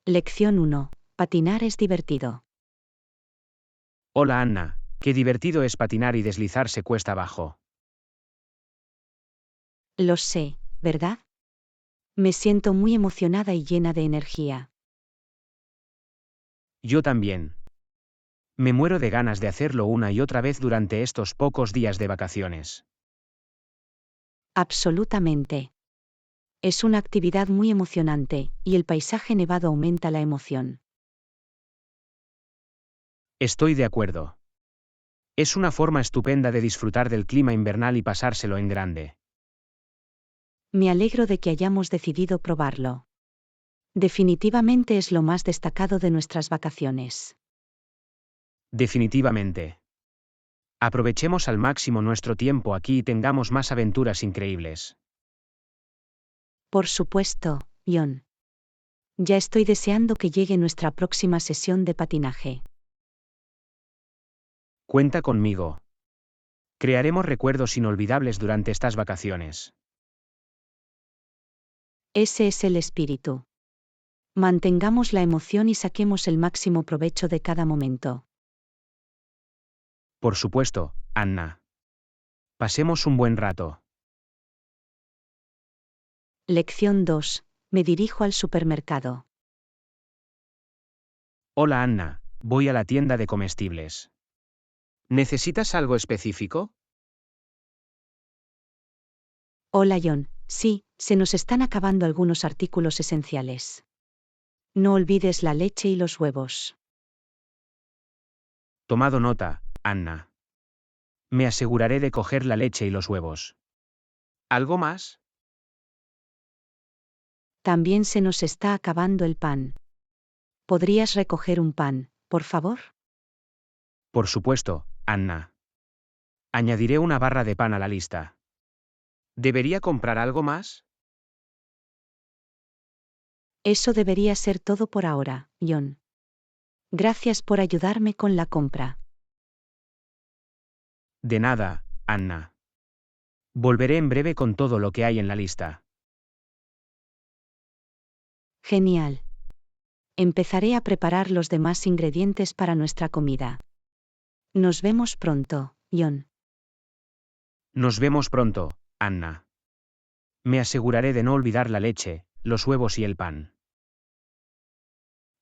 Lección 1. Patinar es divertido. Hola Anna, qué divertido es patinar y deslizarse cuesta abajo. Lo sé, ¿verdad? Me siento muy emocionada y llena de energía. Yo también. Me muero de ganas de hacerlo una y otra vez durante estos pocos días de vacaciones. Absolutamente. Es una actividad muy emocionante, y el paisaje nevado aumenta la emoción. Estoy de acuerdo. Es una forma estupenda de disfrutar del clima invernal y pasárselo en grande. Me alegro de que hayamos decidido probarlo. Definitivamente es lo más destacado de nuestras vacaciones. Definitivamente. Aprovechemos al máximo nuestro tiempo aquí y tengamos más aventuras increíbles. Por supuesto, John. Ya estoy deseando que llegue nuestra próxima sesión de patinaje. Cuenta conmigo. Crearemos recuerdos inolvidables durante estas vacaciones. Ese es el espíritu. Mantengamos la emoción y saquemos el máximo provecho de cada momento. Por supuesto, Anna. Pasemos un buen rato. Lección 2. Me dirijo al supermercado. Hola Anna, voy a la tienda de comestibles. ¿Necesitas algo específico? Hola John, sí, se nos están acabando algunos artículos esenciales. No olvides la leche y los huevos. Tomado nota, Anna. Me aseguraré de coger la leche y los huevos. ¿Algo más? También se nos está acabando el pan. ¿Podrías recoger un pan, por favor? Por supuesto, Anna. Añadiré una barra de pan a la lista. ¿Debería comprar algo más? Eso debería ser todo por ahora, John. Gracias por ayudarme con la compra. De nada, Anna. Volveré en breve con todo lo que hay en la lista. Genial. Empezaré a preparar los demás ingredientes para nuestra comida. Nos vemos pronto, John. Nos vemos pronto, Anna. Me aseguraré de no olvidar la leche, los huevos y el pan.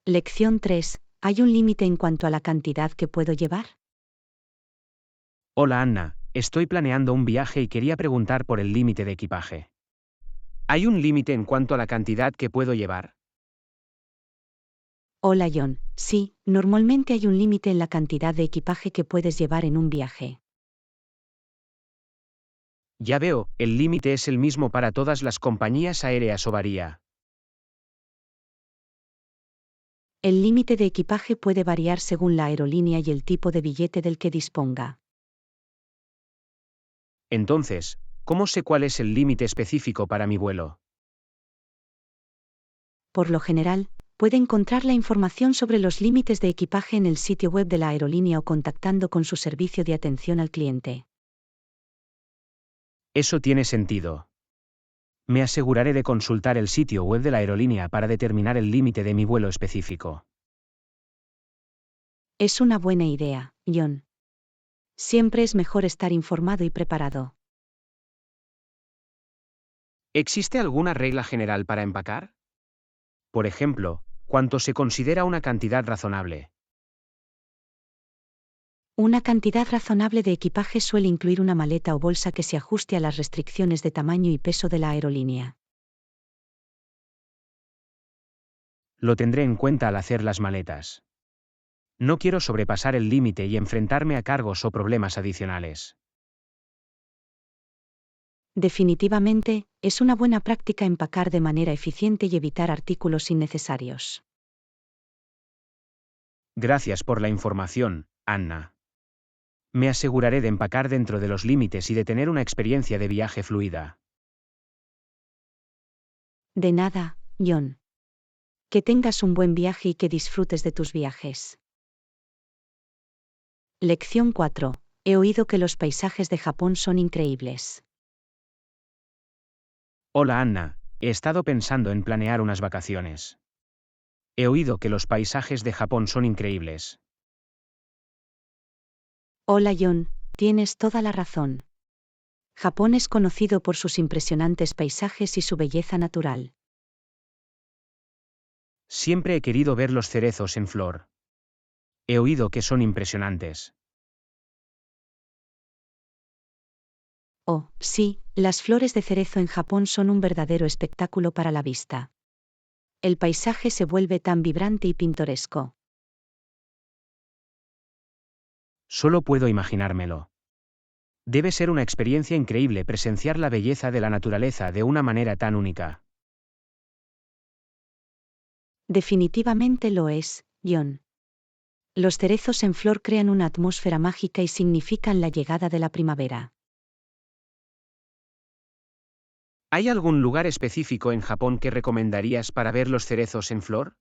Lección 3. ¿Hay un límite en cuanto a la cantidad que puedo llevar? Hola Anna, estoy planeando un viaje y quería preguntar por el límite de equipaje. ¿Hay un límite en cuanto a la cantidad que puedo llevar? Hola John, sí, normalmente hay un límite en la cantidad de equipaje que puedes llevar en un viaje. Ya veo, el límite es el mismo para todas las compañías aéreas o varía. El límite de equipaje puede variar según la aerolínea y el tipo de billete del que disponga. Entonces, ¿cómo sé cuál es el límite específico para mi vuelo? Por lo general, puede encontrar la información sobre los límites de equipaje en el sitio web de la aerolínea o contactando con su servicio de atención al cliente. Eso tiene sentido. Me aseguraré de consultar el sitio web de la aerolínea para determinar el límite de mi vuelo específico. Es una buena idea, John. Siempre es mejor estar informado y preparado. ¿Existe alguna regla general para empacar? Por ejemplo, ¿cuánto se considera una cantidad razonable? Una cantidad razonable de equipaje suele incluir una maleta o bolsa que se ajuste a las restricciones de tamaño y peso de la aerolínea. Lo tendré en cuenta al hacer las maletas. No quiero sobrepasar el límite y enfrentarme a cargos o problemas adicionales. Definitivamente, es una buena práctica empacar de manera eficiente y evitar artículos innecesarios. Gracias por la información, Anna. Me aseguraré de empacar dentro de los límites y de tener una experiencia de viaje fluida. De nada, John. Que tengas un buen viaje y que disfrutes de tus viajes. Lección 4. He oído que los paisajes de Japón son increíbles. Hola Anna, he estado pensando en planear unas vacaciones. He oído que los paisajes de Japón son increíbles. Hola John, tienes toda la razón. Japón es conocido por sus impresionantes paisajes y su belleza natural. Siempre he querido ver los cerezos en flor. He oído que son impresionantes. Oh, sí, las flores de cerezo en Japón son un verdadero espectáculo para la vista. El paisaje se vuelve tan vibrante y pintoresco. Solo puedo imaginármelo. Debe ser una experiencia increíble presenciar la belleza de la naturaleza de una manera tan única. Definitivamente lo es, John. Los cerezos en flor crean una atmósfera mágica y significan la llegada de la primavera. ¿Hay algún lugar específico en Japón que recomendarías para ver los cerezos en flor?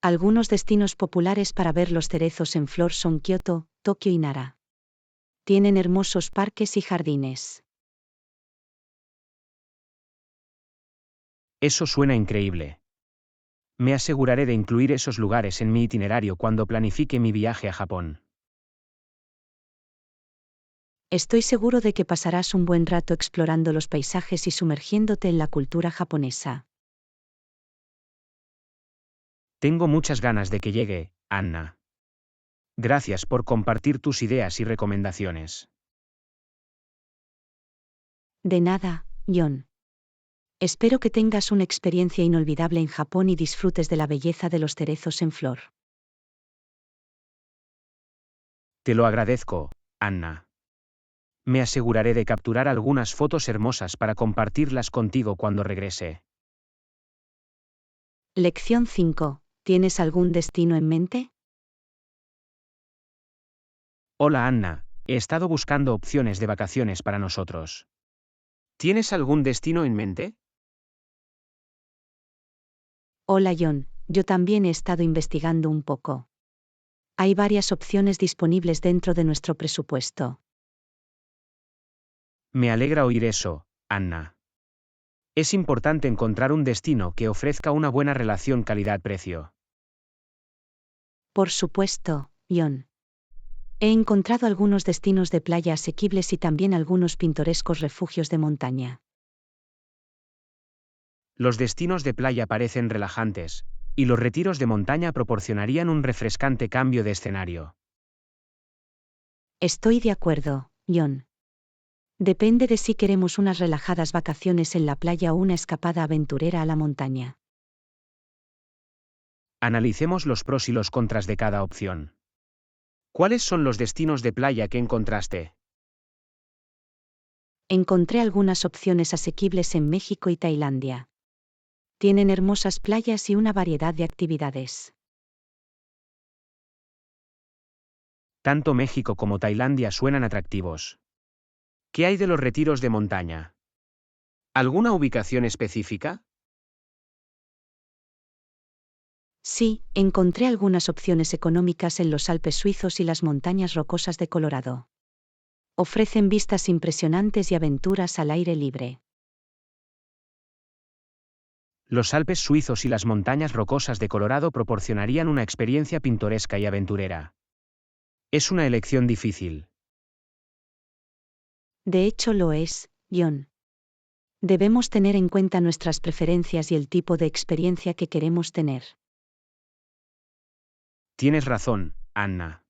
Algunos destinos populares para ver los cerezos en flor son Kioto, Tokio y Nara. Tienen hermosos parques y jardines. Eso suena increíble. Me aseguraré de incluir esos lugares en mi itinerario cuando planifique mi viaje a Japón. Estoy seguro de que pasarás un buen rato explorando los paisajes y sumergiéndote en la cultura japonesa. Tengo muchas ganas de que llegue, Anna. Gracias por compartir tus ideas y recomendaciones. De nada, John. Espero que tengas una experiencia inolvidable en Japón y disfrutes de la belleza de los cerezos en flor. Te lo agradezco, Anna. Me aseguraré de capturar algunas fotos hermosas para compartirlas contigo cuando regrese. Lección 5. ¿Tienes algún destino en mente? Hola Anna, he estado buscando opciones de vacaciones para nosotros. ¿Tienes algún destino en mente? Hola John, yo también he estado investigando un poco. Hay varias opciones disponibles dentro de nuestro presupuesto. Me alegra oír eso, Anna. Es importante encontrar un destino que ofrezca una buena relación calidad-precio. Por supuesto, John. He encontrado algunos destinos de playa asequibles y también algunos pintorescos refugios de montaña. Los destinos de playa parecen relajantes, y los retiros de montaña proporcionarían un refrescante cambio de escenario. Estoy de acuerdo, John. Depende de si queremos unas relajadas vacaciones en la playa o una escapada aventurera a la montaña. Analicemos los pros y los contras de cada opción. ¿Cuáles son los destinos de playa que encontraste? Encontré algunas opciones asequibles en México y Tailandia. Tienen hermosas playas y una variedad de actividades. Tanto México como Tailandia suenan atractivos. ¿Qué hay de los retiros de montaña? ¿Alguna ubicación específica? Sí, encontré algunas opciones económicas en los Alpes suizos y las montañas rocosas de Colorado. Ofrecen vistas impresionantes y aventuras al aire libre. Los Alpes suizos y las montañas rocosas de Colorado proporcionarían una experiencia pintoresca y aventurera. Es una elección difícil. De hecho lo es, John. Debemos tener en cuenta nuestras preferencias y el tipo de experiencia que queremos tener. Tienes razón, Anna.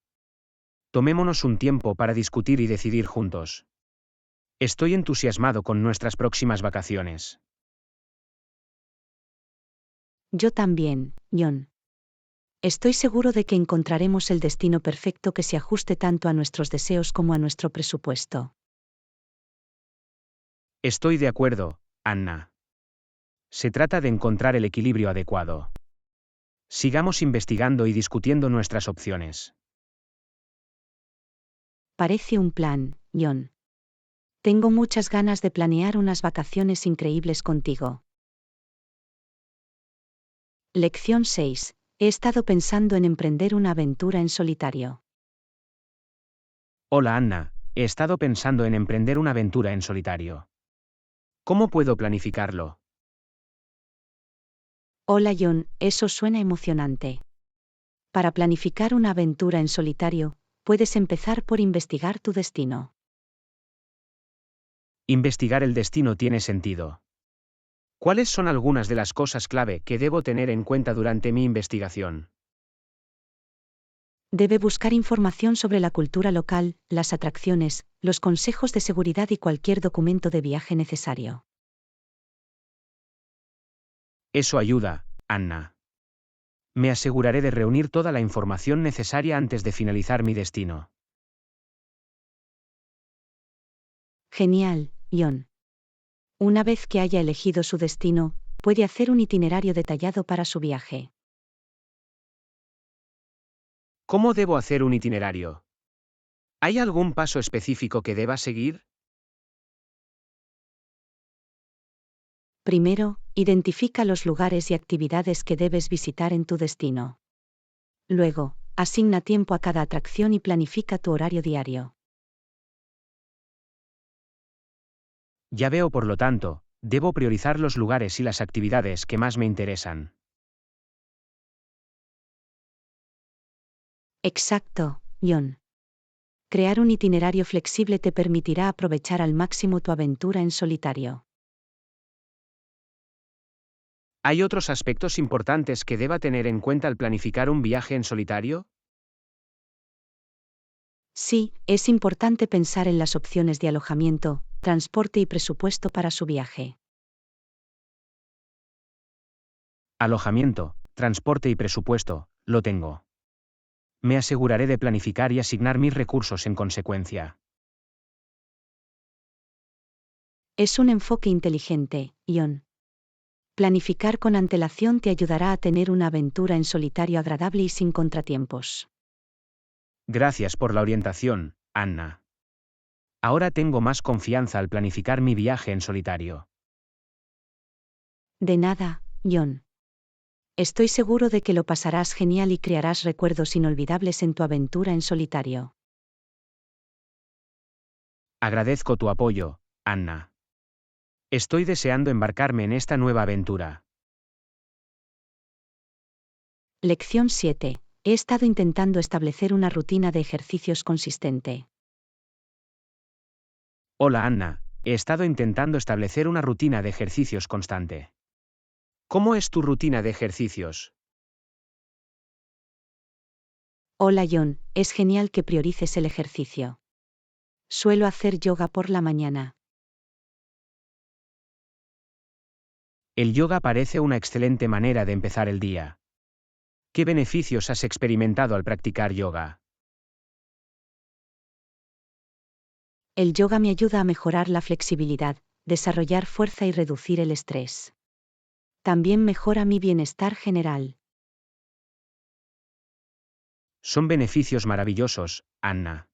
Tomémonos un tiempo para discutir y decidir juntos. Estoy entusiasmado con nuestras próximas vacaciones. Yo también, John. Estoy seguro de que encontraremos el destino perfecto que se ajuste tanto a nuestros deseos como a nuestro presupuesto. Estoy de acuerdo, Anna. Se trata de encontrar el equilibrio adecuado. Sigamos investigando y discutiendo nuestras opciones. Parece un plan, John. Tengo muchas ganas de planear unas vacaciones increíbles contigo. Lección 6. He estado pensando en emprender una aventura en solitario. Hola Anna, he estado pensando en emprender una aventura en solitario. ¿Cómo puedo planificarlo? Hola John, eso suena emocionante. Para planificar una aventura en solitario, puedes empezar por investigar tu destino. Investigar el destino tiene sentido. ¿Cuáles son algunas de las cosas clave que debo tener en cuenta durante mi investigación? Debe buscar información sobre la cultura local, las atracciones, los consejos de seguridad y cualquier documento de viaje necesario. Eso ayuda, Anna. Me aseguraré de reunir toda la información necesaria antes de finalizar mi destino. Genial, John. Una vez que haya elegido su destino, puede hacer un itinerario detallado para su viaje. ¿Cómo debo hacer un itinerario? ¿Hay algún paso específico que deba seguir? Primero, identifica los lugares y actividades que debes visitar en tu destino. Luego, asigna tiempo a cada atracción y planifica tu horario diario. Ya veo, por lo tanto, debo priorizar los lugares y las actividades que más me interesan. Exacto, John. Crear un itinerario flexible te permitirá aprovechar al máximo tu aventura en solitario. ¿Hay otros aspectos importantes que deba tener en cuenta al planificar un viaje en solitario? Sí, es importante pensar en las opciones de alojamiento, transporte y presupuesto para su viaje. Alojamiento, transporte y presupuesto, lo tengo. Me aseguraré de planificar y asignar mis recursos en consecuencia. Es un enfoque inteligente, John. Planificar con antelación te ayudará a tener una aventura en solitario agradable y sin contratiempos. Gracias por la orientación, Anna. Ahora tengo más confianza al planificar mi viaje en solitario. De nada, John. Estoy seguro de que lo pasarás genial y crearás recuerdos inolvidables en tu aventura en solitario. Agradezco tu apoyo, Anna. Estoy deseando embarcarme en esta nueva aventura. Lección 7. He estado intentando establecer una rutina de ejercicios consistente. Hola Anna, he estado intentando establecer una rutina de ejercicios constante. ¿Cómo es tu rutina de ejercicios? Hola John, es genial que priorices el ejercicio. Suelo hacer yoga por la mañana. El yoga parece una excelente manera de empezar el día. ¿Qué beneficios has experimentado al practicar yoga? El yoga me ayuda a mejorar la flexibilidad, desarrollar fuerza y reducir el estrés. También mejora mi bienestar general. Son beneficios maravillosos, Anna.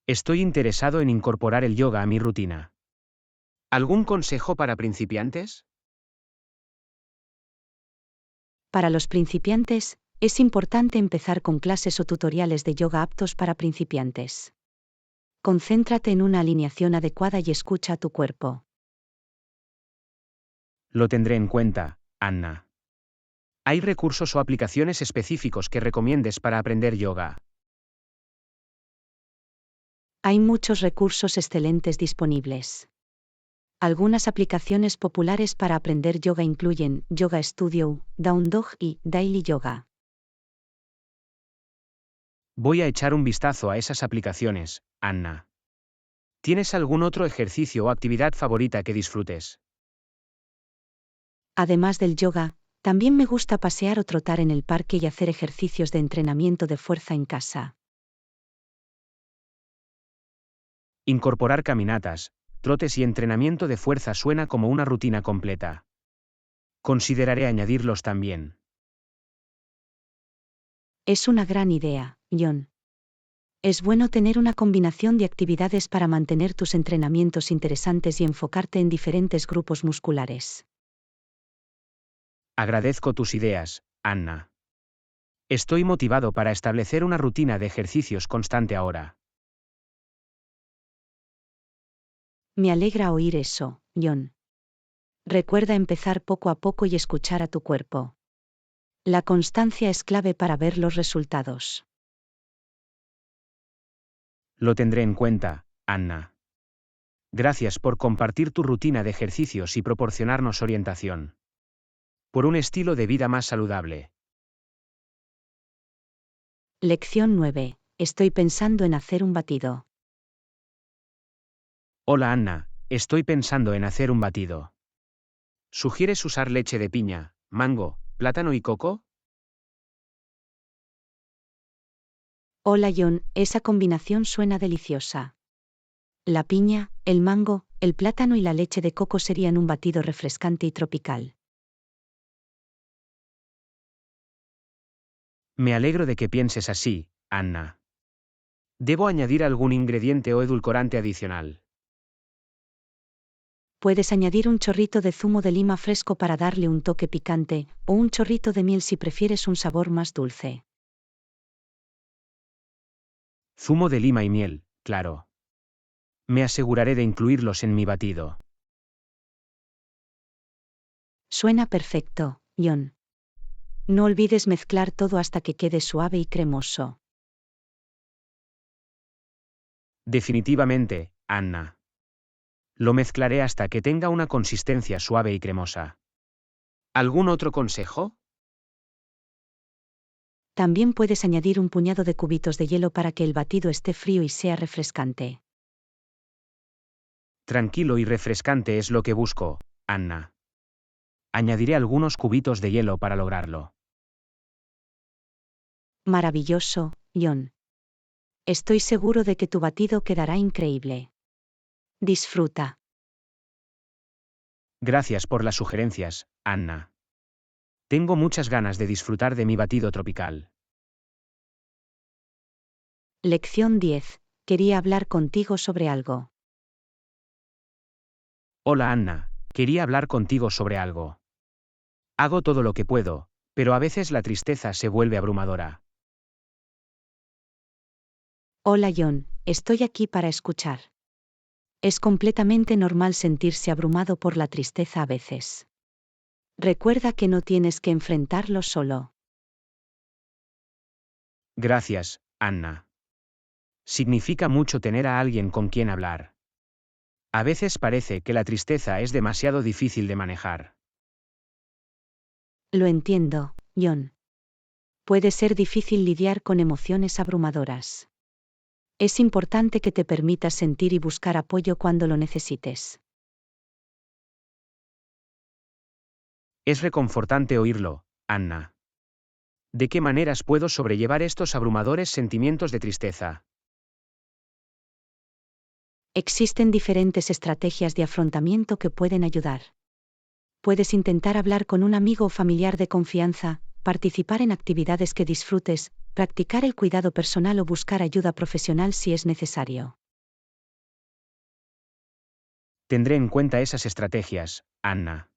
Estoy interesado en incorporar el yoga a mi rutina. ¿Algún consejo para principiantes? Para los principiantes, es importante empezar con clases o tutoriales de yoga aptos para principiantes. Concéntrate en una alineación adecuada y escucha a tu cuerpo. Lo tendré en cuenta, Anna. ¿Hay recursos o aplicaciones específicos que recomiendes para aprender yoga? Hay muchos recursos excelentes disponibles. Algunas aplicaciones populares para aprender yoga incluyen Yoga Studio, Down Dog y Daily Yoga. Voy a echar un vistazo a esas aplicaciones, Anna. ¿Tienes algún otro ejercicio o actividad favorita que disfrutes? Además del yoga, también me gusta pasear o trotar en el parque y hacer ejercicios de entrenamiento de fuerza en casa. Incorporar caminatas, trotes y entrenamiento de fuerza suena como una rutina completa. Consideraré añadirlos también. Es una gran idea, John. Es bueno tener una combinación de actividades para mantener tus entrenamientos interesantes y enfocarte en diferentes grupos musculares. Agradezco tus ideas, Anna. Estoy motivado para establecer una rutina de ejercicios constante ahora. Me alegra oír eso, John. Recuerda empezar poco a poco y escuchar a tu cuerpo. La constancia es clave para ver los resultados. Lo tendré en cuenta, Anna. Gracias por compartir tu rutina de ejercicios y proporcionarnos orientación. Por un estilo de vida más saludable. Lección 9. Estoy pensando en hacer un batido. Hola Anna, estoy pensando en hacer un batido. ¿Sugieres usar leche de piña, mango, plátano y coco? Hola John, esa combinación suena deliciosa. La piña, el mango, el plátano y la leche de coco serían un batido refrescante y tropical. Me alegro de que pienses así, Anna. ¿Debo añadir algún ingrediente o edulcorante adicional? Puedes añadir un chorrito de zumo de lima fresco para darle un toque picante, o un chorrito de miel si prefieres un sabor más dulce. Zumo de lima y miel, claro. Me aseguraré de incluirlos en mi batido. Suena perfecto, John. No olvides mezclar todo hasta que quede suave y cremoso. Definitivamente, Anna. Lo mezclaré hasta que tenga una consistencia suave y cremosa. ¿Algún otro consejo? También puedes añadir un puñado de cubitos de hielo para que el batido esté frío y sea refrescante. Tranquilo y refrescante es lo que busco, Anna. Añadiré algunos cubitos de hielo para lograrlo. Maravilloso, John. Estoy seguro de que tu batido quedará increíble. Disfruta. Gracias por las sugerencias, Anna. Tengo muchas ganas de disfrutar de mi batido tropical. Lección 10. Quería hablar contigo sobre algo. Hola Anna, quería hablar contigo sobre algo. Hago todo lo que puedo, pero a veces la tristeza se vuelve abrumadora. Hola John, estoy aquí para escuchar. Es completamente normal sentirse abrumado por la tristeza a veces. Recuerda que no tienes que enfrentarlo solo. Gracias, Anna. Significa mucho tener a alguien con quien hablar. A veces parece que la tristeza es demasiado difícil de manejar. Lo entiendo, John. Puede ser difícil lidiar con emociones abrumadoras. Es importante que te permitas sentir y buscar apoyo cuando lo necesites. Es reconfortante oírlo, Anna. ¿De qué maneras puedo sobrellevar estos abrumadores sentimientos de tristeza? Existen diferentes estrategias de afrontamiento que pueden ayudar. Puedes intentar hablar con un amigo o familiar de confianza, participar en actividades que disfrutes, practicar el cuidado personal o buscar ayuda profesional si es necesario. Tendré en cuenta esas estrategias, Anna.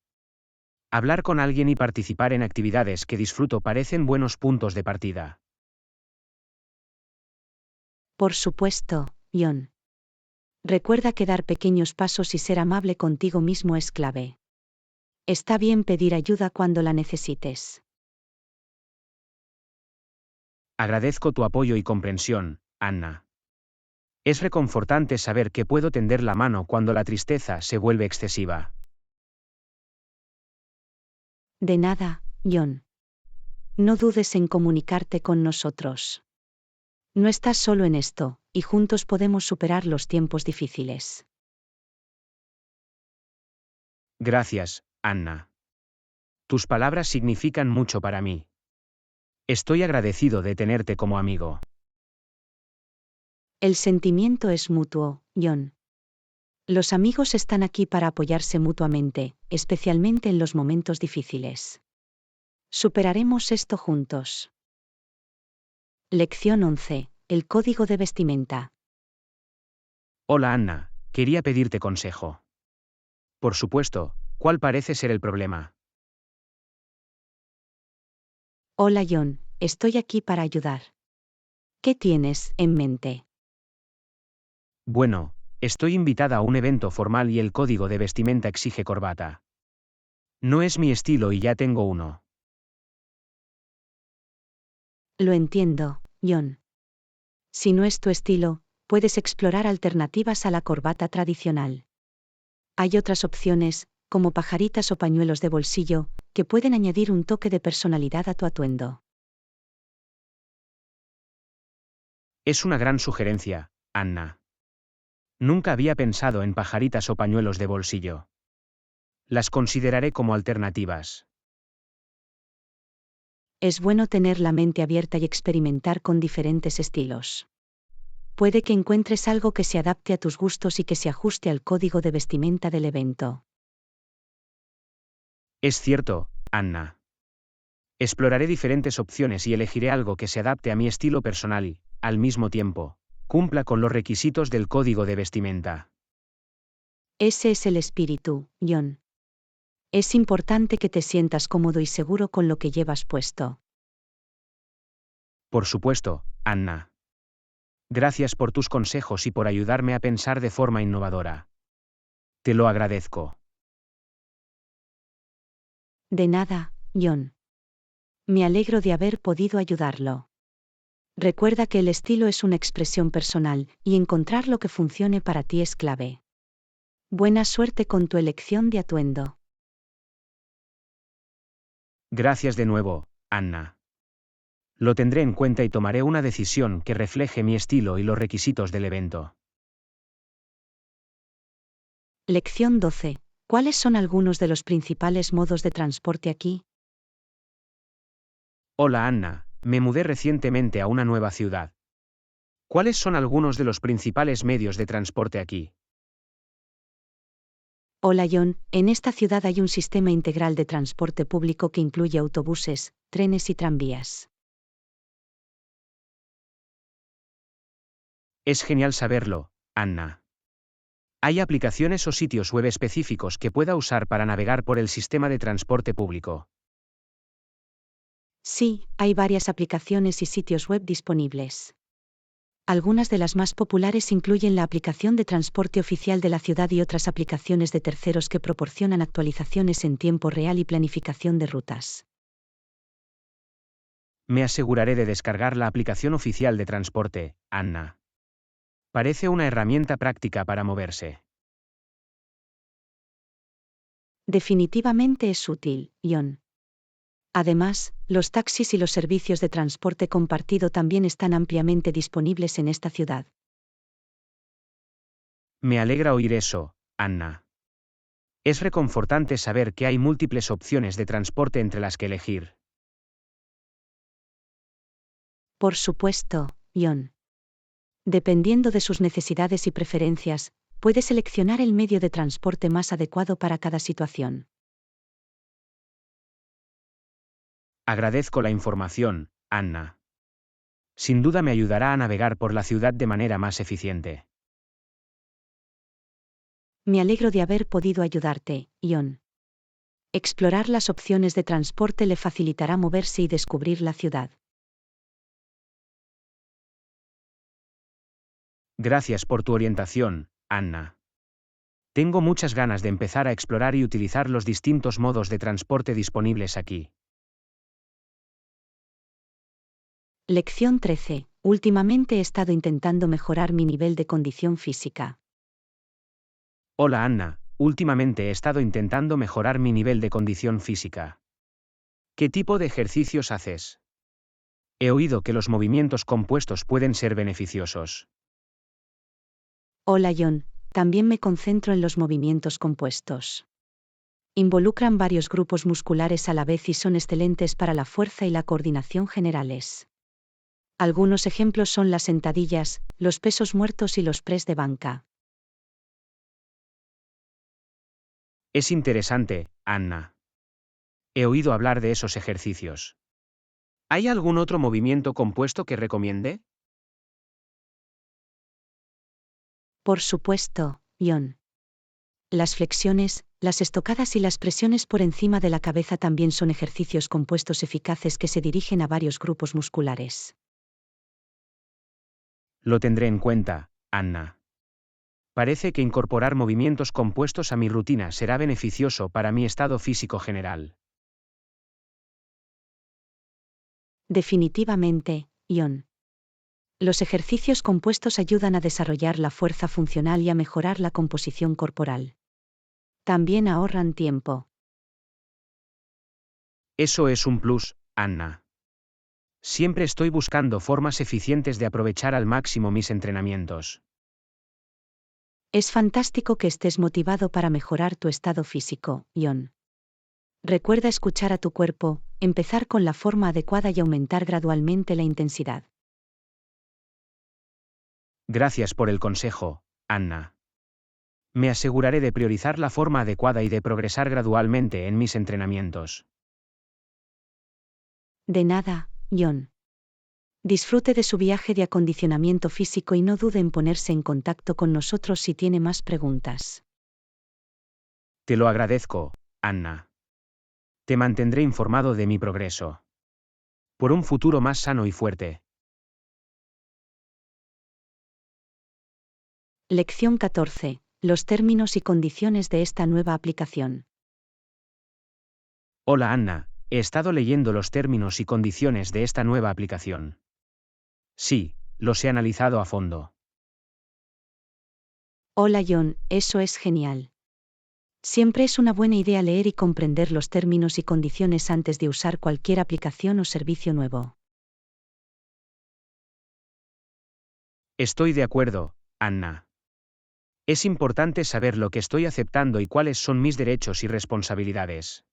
Hablar con alguien y participar en actividades que disfruto parecen buenos puntos de partida. Por supuesto, John. Recuerda que dar pequeños pasos y ser amable contigo mismo es clave. Está bien pedir ayuda cuando la necesites. Agradezco tu apoyo y comprensión, Anna. Es reconfortante saber que puedo tender la mano cuando la tristeza se vuelve excesiva. De nada, John. No dudes en comunicarte con nosotros. No estás solo en esto, y juntos podemos superar los tiempos difíciles. Gracias, Anna. Tus palabras significan mucho para mí. Estoy agradecido de tenerte como amigo. El sentimiento es mutuo, John. Los amigos están aquí para apoyarse mutuamente, especialmente en los momentos difíciles. Superaremos esto juntos. Lección 11. El código de vestimenta. Hola Anna, quería pedirte consejo. Por supuesto, ¿cuál parece ser el problema? Hola John, estoy aquí para ayudar. ¿Qué tienes en mente? Bueno, estoy invitada a un evento formal y el código de vestimenta exige corbata. No es mi estilo y ya tengo uno. Lo entiendo, John. Si no es tu estilo, puedes explorar alternativas a la corbata tradicional. Hay otras opciones, como pajaritas o pañuelos de bolsillo, que pueden añadir un toque de personalidad a tu atuendo. Es una gran sugerencia, Anna. Nunca había pensado en pajaritas o pañuelos de bolsillo. Las consideraré como alternativas. Es bueno tener la mente abierta y experimentar con diferentes estilos. Puede que encuentres algo que se adapte a tus gustos y que se ajuste al código de vestimenta del evento. Es cierto, Anna. Exploraré diferentes opciones y elegiré algo que se adapte a mi estilo personal y, al mismo tiempo, cumpla con los requisitos del código de vestimenta. Ese es el espíritu, John. Es importante que te sientas cómodo y seguro con lo que llevas puesto. Por supuesto, Anna. Gracias por tus consejos y por ayudarme a pensar de forma innovadora. Te lo agradezco. De nada, John. Me alegro de haber podido ayudarlo. Recuerda que el estilo es una expresión personal, y encontrar lo que funcione para ti es clave. Buena suerte con tu elección de atuendo. Gracias de nuevo, Anna. Lo tendré en cuenta y tomaré una decisión que refleje mi estilo y los requisitos del evento. Lección 12. ¿Cuáles son algunos de los principales modos de transporte aquí? Hola Anna, me mudé recientemente a una nueva ciudad. ¿Cuáles son algunos de los principales medios de transporte aquí? Hola John, en esta ciudad hay un sistema integral de transporte público que incluye autobuses, trenes y tranvías. Es genial saberlo, Anna. ¿Hay aplicaciones o sitios web específicos que pueda usar para navegar por el sistema de transporte público? Sí, hay varias aplicaciones y sitios web disponibles. Algunas de las más populares incluyen la aplicación de transporte oficial de la ciudad y otras aplicaciones de terceros que proporcionan actualizaciones en tiempo real y planificación de rutas. Me aseguraré de descargar la aplicación oficial de transporte, Anna. Parece una herramienta práctica para moverse. Definitivamente es útil, John. Además, los taxis y los servicios de transporte compartido también están ampliamente disponibles en esta ciudad. Me alegra oír eso, Anna. Es reconfortante saber que hay múltiples opciones de transporte entre las que elegir. Por supuesto, John. Dependiendo de sus necesidades y preferencias, puede seleccionar el medio de transporte más adecuado para cada situación. Agradezco la información, Anna. Sin duda me ayudará a navegar por la ciudad de manera más eficiente. Me alegro de haber podido ayudarte, John. Explorar las opciones de transporte le facilitará moverse y descubrir la ciudad. Gracias por tu orientación, Anna. Tengo muchas ganas de empezar a explorar y utilizar los distintos modos de transporte disponibles aquí. Lección 13. Últimamente he estado intentando mejorar mi nivel de condición física. Hola Anna, últimamente he estado intentando mejorar mi nivel de condición física. ¿Qué tipo de ejercicios haces? He oído que los movimientos compuestos pueden ser beneficiosos. Hola John, también me concentro en los movimientos compuestos. Involucran varios grupos musculares a la vez y son excelentes para la fuerza y la coordinación generales. Algunos ejemplos son las sentadillas, los pesos muertos y los press de banca. Es interesante, Anna. He oído hablar de esos ejercicios. ¿Hay algún otro movimiento compuesto que recomiende? Por supuesto, John. Las flexiones, las estocadas y las presiones por encima de la cabeza también son ejercicios compuestos eficaces que se dirigen a varios grupos musculares. Lo tendré en cuenta, Anna. Parece que incorporar movimientos compuestos a mi rutina será beneficioso para mi estado físico general. Definitivamente, Ion. Los ejercicios compuestos ayudan a desarrollar la fuerza funcional y a mejorar la composición corporal. También ahorran tiempo. Eso es un plus, Anna. Siempre estoy buscando formas eficientes de aprovechar al máximo mis entrenamientos. Es fantástico que estés motivado para mejorar tu estado físico, Ion. Recuerda escuchar a tu cuerpo, empezar con la forma adecuada y aumentar gradualmente la intensidad. Gracias por el consejo, Anna. Me aseguraré de priorizar la forma adecuada y de progresar gradualmente en mis entrenamientos. De nada, Ion. Disfrute de su viaje de acondicionamiento físico y no dude en ponerse en contacto con nosotros si tiene más preguntas. Te lo agradezco, Anna. Te mantendré informado de mi progreso. Por un futuro más sano y fuerte. Lección 14. Los términos y condiciones de esta nueva aplicación. Hola Anna, he estado leyendo los términos y condiciones de esta nueva aplicación. Sí, los he analizado a fondo. Hola John, eso es genial. Siempre es una buena idea leer y comprender los términos y condiciones antes de usar cualquier aplicación o servicio nuevo. Estoy de acuerdo, Anna. Es importante saber lo que estoy aceptando y cuáles son mis derechos y responsabilidades.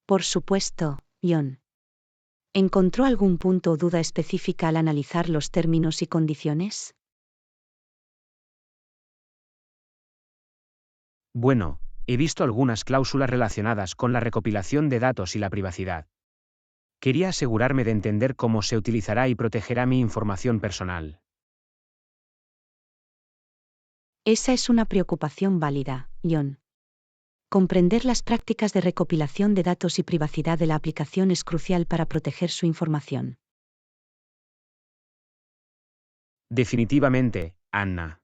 Por supuesto, John. ¿Encontró algún punto o duda específica al analizar los términos y condiciones? Bueno, he visto algunas cláusulas relacionadas con la recopilación de datos y la privacidad. Quería asegurarme de entender cómo se utilizará y protegerá mi información personal. Esa es una preocupación válida, John. Comprender las prácticas de recopilación de datos y privacidad de la aplicación es crucial para proteger su información. Definitivamente, Anna.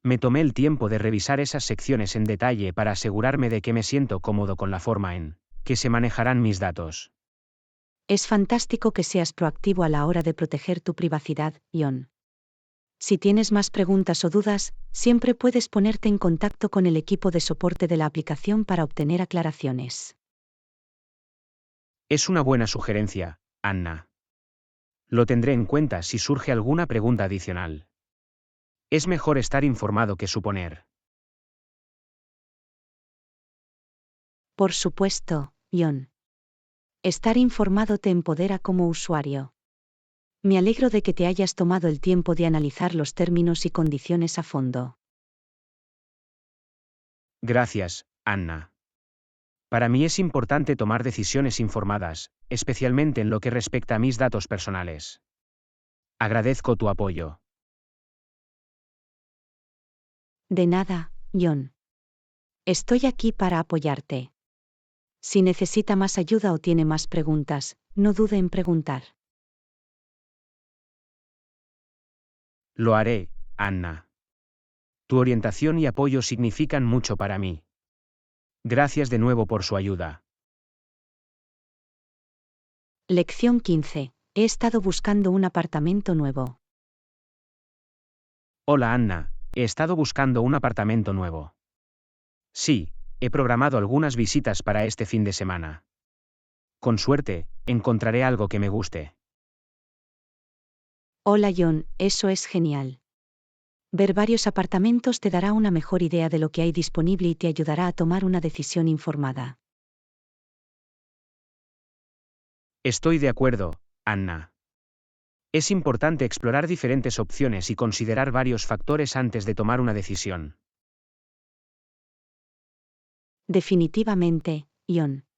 Me tomé el tiempo de revisar esas secciones en detalle para asegurarme de que me siento cómodo con la forma en que se manejarán mis datos. Es fantástico que seas proactivo a la hora de proteger tu privacidad, John. Si tienes más preguntas o dudas, siempre puedes ponerte en contacto con el equipo de soporte de la aplicación para obtener aclaraciones. Es una buena sugerencia, Anna. Lo tendré en cuenta si surge alguna pregunta adicional. Es mejor estar informado que suponer. Por supuesto, John. Estar informado te empodera como usuario. Me alegro de que te hayas tomado el tiempo de analizar los términos y condiciones a fondo. Gracias, Anna. Para mí es importante tomar decisiones informadas, especialmente en lo que respecta a mis datos personales. Agradezco tu apoyo. De nada, John. Estoy aquí para apoyarte. Si necesita más ayuda o tiene más preguntas, no dude en preguntar. Lo haré, Anna. Tu orientación y apoyo significan mucho para mí. Gracias de nuevo por su ayuda. Lección 15. He estado buscando un apartamento nuevo. Hola Anna, he estado buscando un apartamento nuevo. Sí, he programado algunas visitas para este fin de semana. Con suerte, encontraré algo que me guste. Hola John, eso es genial. Ver varios apartamentos te dará una mejor idea de lo que hay disponible y te ayudará a tomar una decisión informada. Estoy de acuerdo, Anna. Es importante explorar diferentes opciones y considerar varios factores antes de tomar una decisión. Definitivamente, John.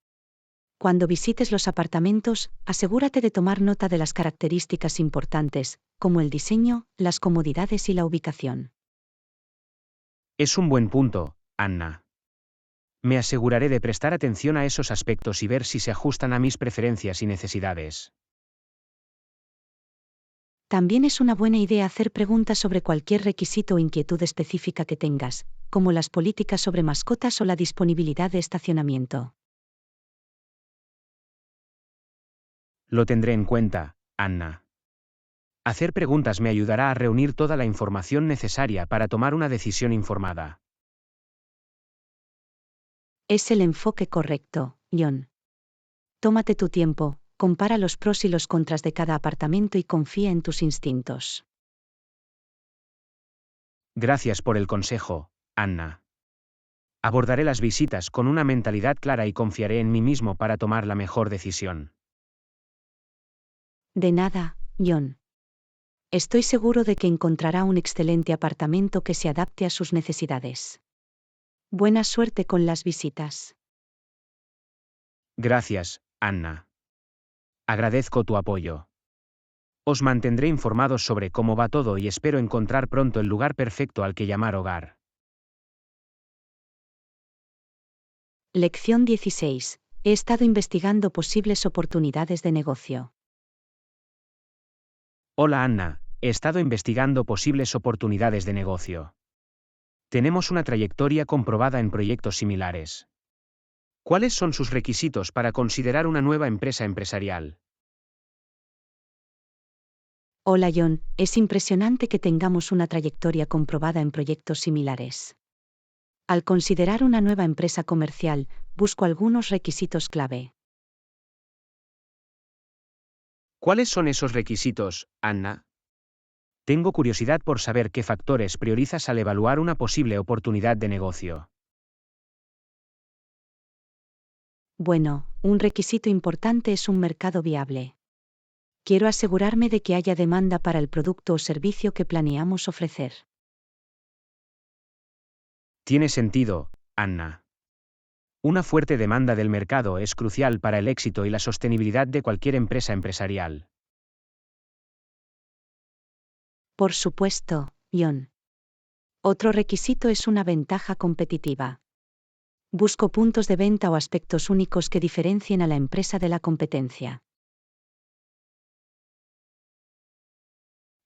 Cuando visites los apartamentos, asegúrate de tomar nota de las características importantes, como el diseño, las comodidades y la ubicación. Es un buen punto, Anna. Me aseguraré de prestar atención a esos aspectos y ver si se ajustan a mis preferencias y necesidades. También es una buena idea hacer preguntas sobre cualquier requisito o inquietud específica que tengas, como las políticas sobre mascotas o la disponibilidad de estacionamiento. Lo tendré en cuenta, Anna. Hacer preguntas me ayudará a reunir toda la información necesaria para tomar una decisión informada. Es el enfoque correcto, John. Tómate tu tiempo, compara los pros y los contras de cada apartamento y confía en tus instintos. Gracias por el consejo, Anna. Abordaré las visitas con una mentalidad clara y confiaré en mí mismo para tomar la mejor decisión. De nada, John. Estoy seguro de que encontrará un excelente apartamento que se adapte a sus necesidades. Buena suerte con las visitas. Gracias, Anna. Agradezco tu apoyo. Os mantendré informados sobre cómo va todo y espero encontrar pronto el lugar perfecto al que llamar hogar. Lección 16. He estado investigando posibles oportunidades de negocio. Hola Anna, he estado investigando posibles oportunidades de negocio. Tenemos una trayectoria comprobada en proyectos similares. ¿Cuáles son sus requisitos para considerar una nueva empresa empresarial? Hola John, es impresionante que tengamos una trayectoria comprobada en proyectos similares. Al considerar una nueva empresa comercial, busco algunos requisitos clave. ¿Cuáles son esos requisitos, Anna? Tengo curiosidad por saber qué factores priorizas al evaluar una posible oportunidad de negocio. Bueno, un requisito importante es un mercado viable. Quiero asegurarme de que haya demanda para el producto o servicio que planeamos ofrecer. Tiene sentido, Anna. Una fuerte demanda del mercado es crucial para el éxito y la sostenibilidad de cualquier empresa empresarial. Por supuesto, John. Otro requisito es una ventaja competitiva. Busco puntos de venta o aspectos únicos que diferencien a la empresa de la competencia.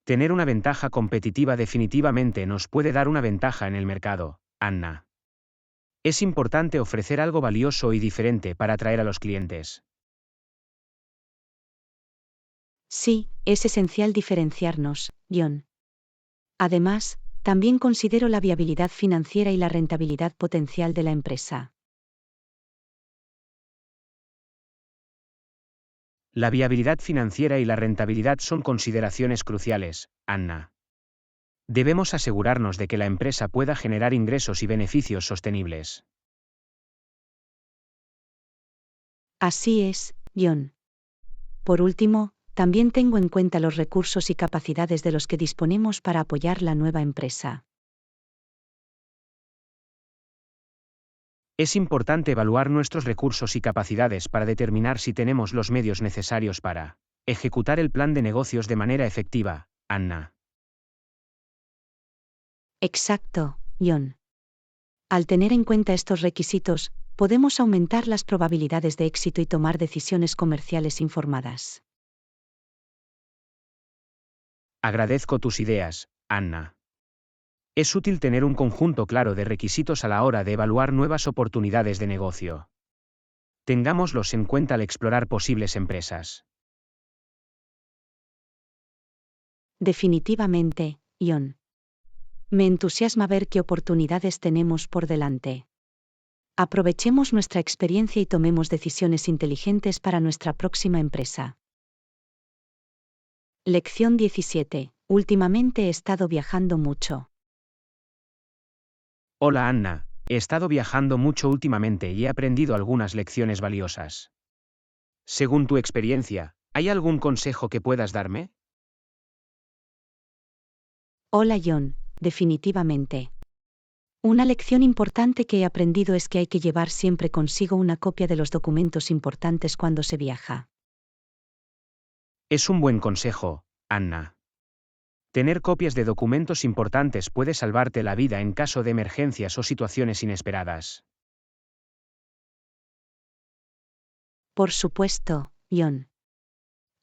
Tener una ventaja competitiva definitivamente nos puede dar una ventaja en el mercado, Anna. Es importante ofrecer algo valioso y diferente para atraer a los clientes. Sí, es esencial diferenciarnos, John. Además, también considero la viabilidad financiera y la rentabilidad potencial de la empresa. La viabilidad financiera y la rentabilidad son consideraciones cruciales, Anna. Debemos asegurarnos de que la empresa pueda generar ingresos y beneficios sostenibles. Así es, John. Por último, también tengo en cuenta los recursos y capacidades de los que disponemos para apoyar la nueva empresa. Es importante evaluar nuestros recursos y capacidades para determinar si tenemos los medios necesarios para ejecutar el plan de negocios de manera efectiva, Anna. Exacto, John. Al tener en cuenta estos requisitos, podemos aumentar las probabilidades de éxito y tomar decisiones comerciales informadas. Agradezco tus ideas, Anna. Es útil tener un conjunto claro de requisitos a la hora de evaluar nuevas oportunidades de negocio. Tengámoslos en cuenta al explorar posibles empresas. Definitivamente, John. Me entusiasma ver qué oportunidades tenemos por delante. Aprovechemos nuestra experiencia y tomemos decisiones inteligentes para nuestra próxima empresa. Lección 17. Últimamente he estado viajando mucho. Hola Anna, he estado viajando mucho últimamente y he aprendido algunas lecciones valiosas. Según tu experiencia, ¿hay algún consejo que puedas darme? Hola John, definitivamente. Una lección importante que he aprendido es que hay que llevar siempre consigo una copia de los documentos importantes cuando se viaja. Es un buen consejo, Anna. Tener copias de documentos importantes puede salvarte la vida en caso de emergencias o situaciones inesperadas. Por supuesto, John.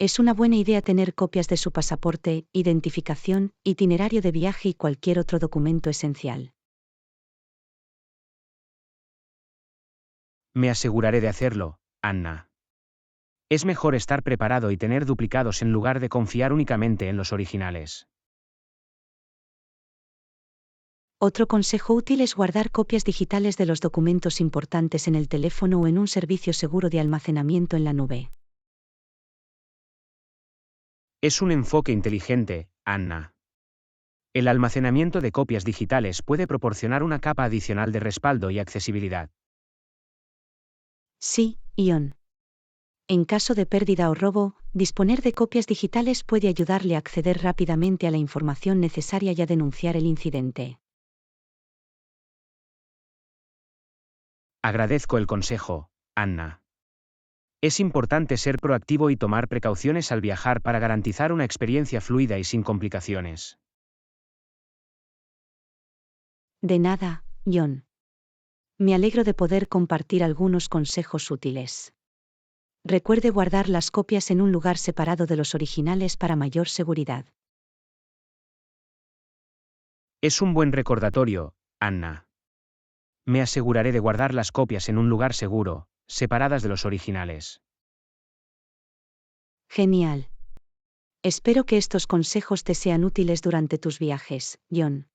Es una buena idea tener copias de su pasaporte, identificación, itinerario de viaje y cualquier otro documento esencial. Me aseguraré de hacerlo, Anna. Es mejor estar preparado y tener duplicados en lugar de confiar únicamente en los originales. Otro consejo útil es guardar copias digitales de los documentos importantes en el teléfono o en un servicio seguro de almacenamiento en la nube. Es un enfoque inteligente, Anna. El almacenamiento de copias digitales puede proporcionar una capa adicional de respaldo y accesibilidad. Sí, Ion. En caso de pérdida o robo, disponer de copias digitales puede ayudarle a acceder rápidamente a la información necesaria y a denunciar el incidente. Agradezco el consejo, Anna. Es importante ser proactivo y tomar precauciones al viajar para garantizar una experiencia fluida y sin complicaciones. De nada, John. Me alegro de poder compartir algunos consejos útiles. Recuerde guardar las copias en un lugar separado de los originales para mayor seguridad. Es un buen recordatorio, Anna. Me aseguraré de guardar las copias en un lugar seguro, separadas de los originales. Genial. Espero que estos consejos te sean útiles durante tus viajes, John.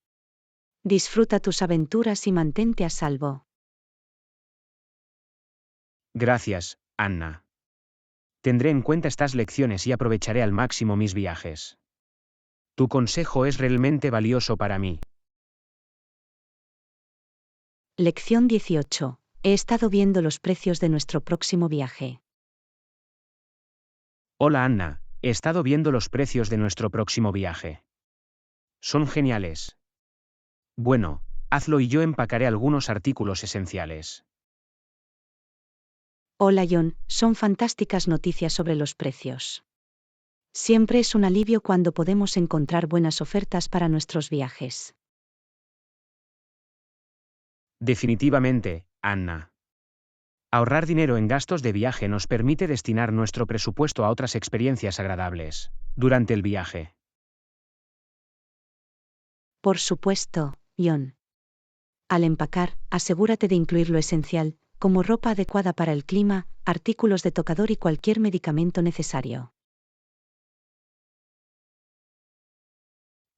Disfruta tus aventuras y mantente a salvo. Gracias, Anna. Tendré en cuenta estas lecciones y aprovecharé al máximo mis viajes. Tu consejo es realmente valioso para mí. Lección 18. He estado viendo los precios de nuestro próximo viaje. Hola Anna, he estado viendo los precios de nuestro próximo viaje. Son geniales. Bueno, hazlo y yo empacaré algunos artículos esenciales. Hola John, son fantásticas noticias sobre los precios. Siempre es un alivio cuando podemos encontrar buenas ofertas para nuestros viajes. Definitivamente, Anna. Ahorrar dinero en gastos de viaje nos permite destinar nuestro presupuesto a otras experiencias agradables durante el viaje. Por supuesto, John. Al empacar, asegúrate de incluir lo esencial, como ropa adecuada para el clima, artículos de tocador y cualquier medicamento necesario.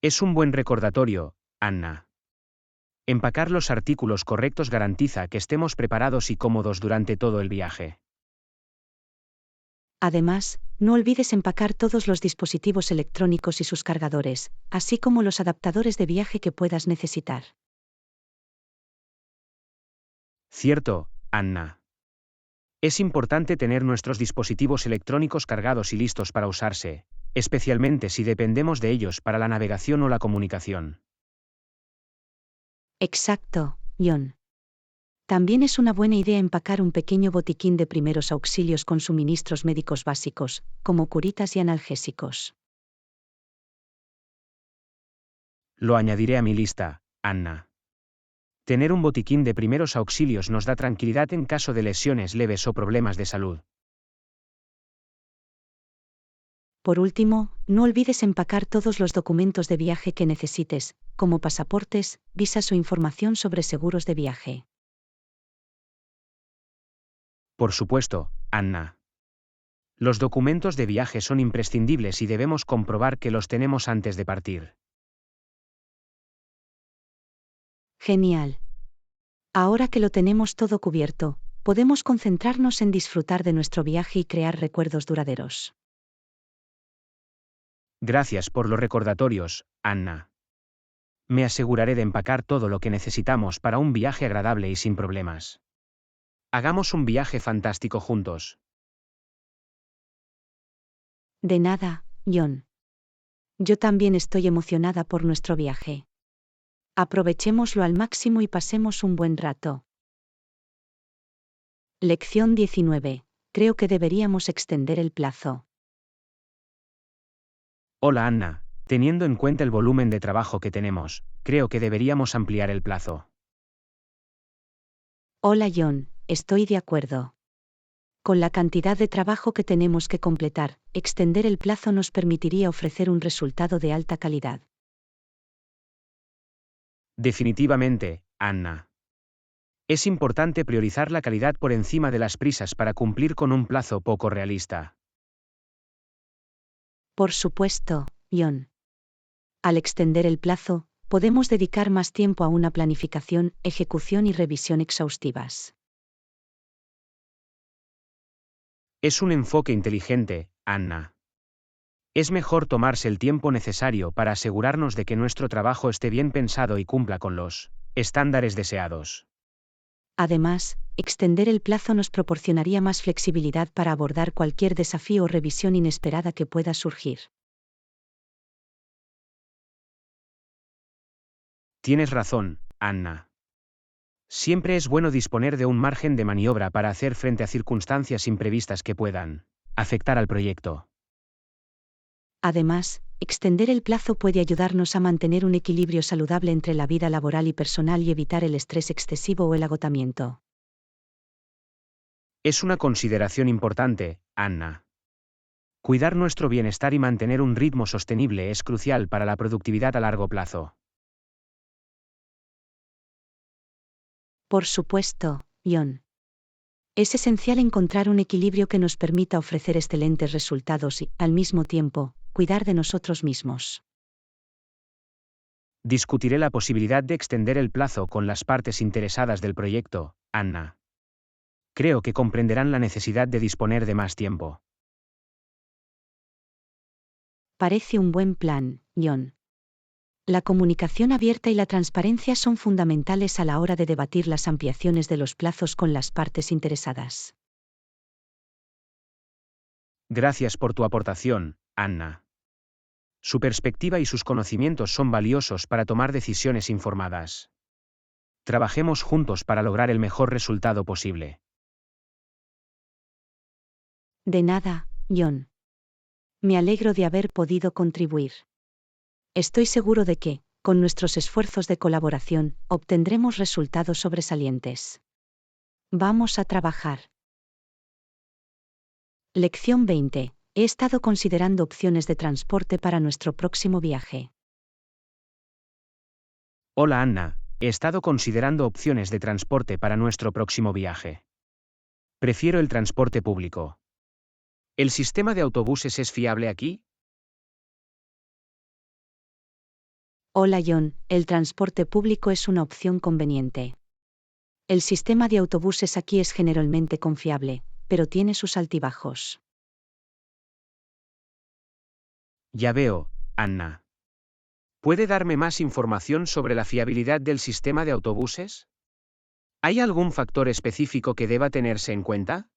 Es un buen recordatorio, Anna. Empacar los artículos correctos garantiza que estemos preparados y cómodos durante todo el viaje. Además, no olvides empacar todos los dispositivos electrónicos y sus cargadores, así como los adaptadores de viaje que puedas necesitar. Cierto, Anna. Es importante tener nuestros dispositivos electrónicos cargados y listos para usarse, especialmente si dependemos de ellos para la navegación o la comunicación. Exacto, John. También es una buena idea empacar un pequeño botiquín de primeros auxilios con suministros médicos básicos, como curitas y analgésicos. Lo añadiré a mi lista, Anna. Tener un botiquín de primeros auxilios nos da tranquilidad en caso de lesiones leves o problemas de salud. Por último, no olvides empacar todos los documentos de viaje que necesites, como pasaportes, visas o información sobre seguros de viaje. Por supuesto, Anna. Los documentos de viaje son imprescindibles y debemos comprobar que los tenemos antes de partir. Genial. Ahora que lo tenemos todo cubierto, podemos concentrarnos en disfrutar de nuestro viaje y crear recuerdos duraderos. Gracias por los recordatorios, Anna. Me aseguraré de empacar todo lo que necesitamos para un viaje agradable y sin problemas. Hagamos un viaje fantástico juntos. De nada, John. Yo también estoy emocionada por nuestro viaje. Aprovechémoslo al máximo y pasemos un buen rato. Lección 19. Creo que deberíamos extender el plazo. Hola Anna, teniendo en cuenta el volumen de trabajo que tenemos, creo que deberíamos ampliar el plazo. Hola John, estoy de acuerdo. Con la cantidad de trabajo que tenemos que completar, extender el plazo nos permitiría ofrecer un resultado de alta calidad. Definitivamente, Anna. Es importante priorizar la calidad por encima de las prisas para cumplir con un plazo poco realista. Por supuesto, John. Al extender el plazo, podemos dedicar más tiempo a una planificación, ejecución y revisión exhaustivas. Es un enfoque inteligente, Anna. Es mejor tomarse el tiempo necesario para asegurarnos de que nuestro trabajo esté bien pensado y cumpla con los estándares deseados. Además, extender el plazo nos proporcionaría más flexibilidad para abordar cualquier desafío o revisión inesperada que pueda surgir. Tienes razón, Anna. Siempre es bueno disponer de un margen de maniobra para hacer frente a circunstancias imprevistas que puedan afectar al proyecto. Además, extender el plazo puede ayudarnos a mantener un equilibrio saludable entre la vida laboral y personal y evitar el estrés excesivo o el agotamiento. Es una consideración importante, Anna. Cuidar nuestro bienestar y mantener un ritmo sostenible es crucial para la productividad a largo plazo. Por supuesto, John. Es esencial encontrar un equilibrio que nos permita ofrecer excelentes resultados y, al mismo tiempo, cuidar de nosotros mismos. Discutiré la posibilidad de extender el plazo con las partes interesadas del proyecto, Anna. Creo que comprenderán la necesidad de disponer de más tiempo. Parece un buen plan, John. La comunicación abierta y la transparencia son fundamentales a la hora de debatir las ampliaciones de los plazos con las partes interesadas. Gracias por tu aportación, Anna. Su perspectiva y sus conocimientos son valiosos para tomar decisiones informadas. Trabajemos juntos para lograr el mejor resultado posible. De nada, John. Me alegro de haber podido contribuir. Estoy seguro de que, con nuestros esfuerzos de colaboración, obtendremos resultados sobresalientes. Vamos a trabajar. Lección 20. He estado considerando opciones de transporte para nuestro próximo viaje. Hola Anna, he estado considerando opciones de transporte para nuestro próximo viaje. Prefiero el transporte público. ¿El sistema de autobuses es fiable aquí? Hola John, el transporte público es una opción conveniente. El sistema de autobuses aquí es generalmente confiable, pero tiene sus altibajos. Ya veo, Anna. ¿Puede darme más información sobre la fiabilidad del sistema de autobuses? ¿Hay algún factor específico que deba tenerse en cuenta?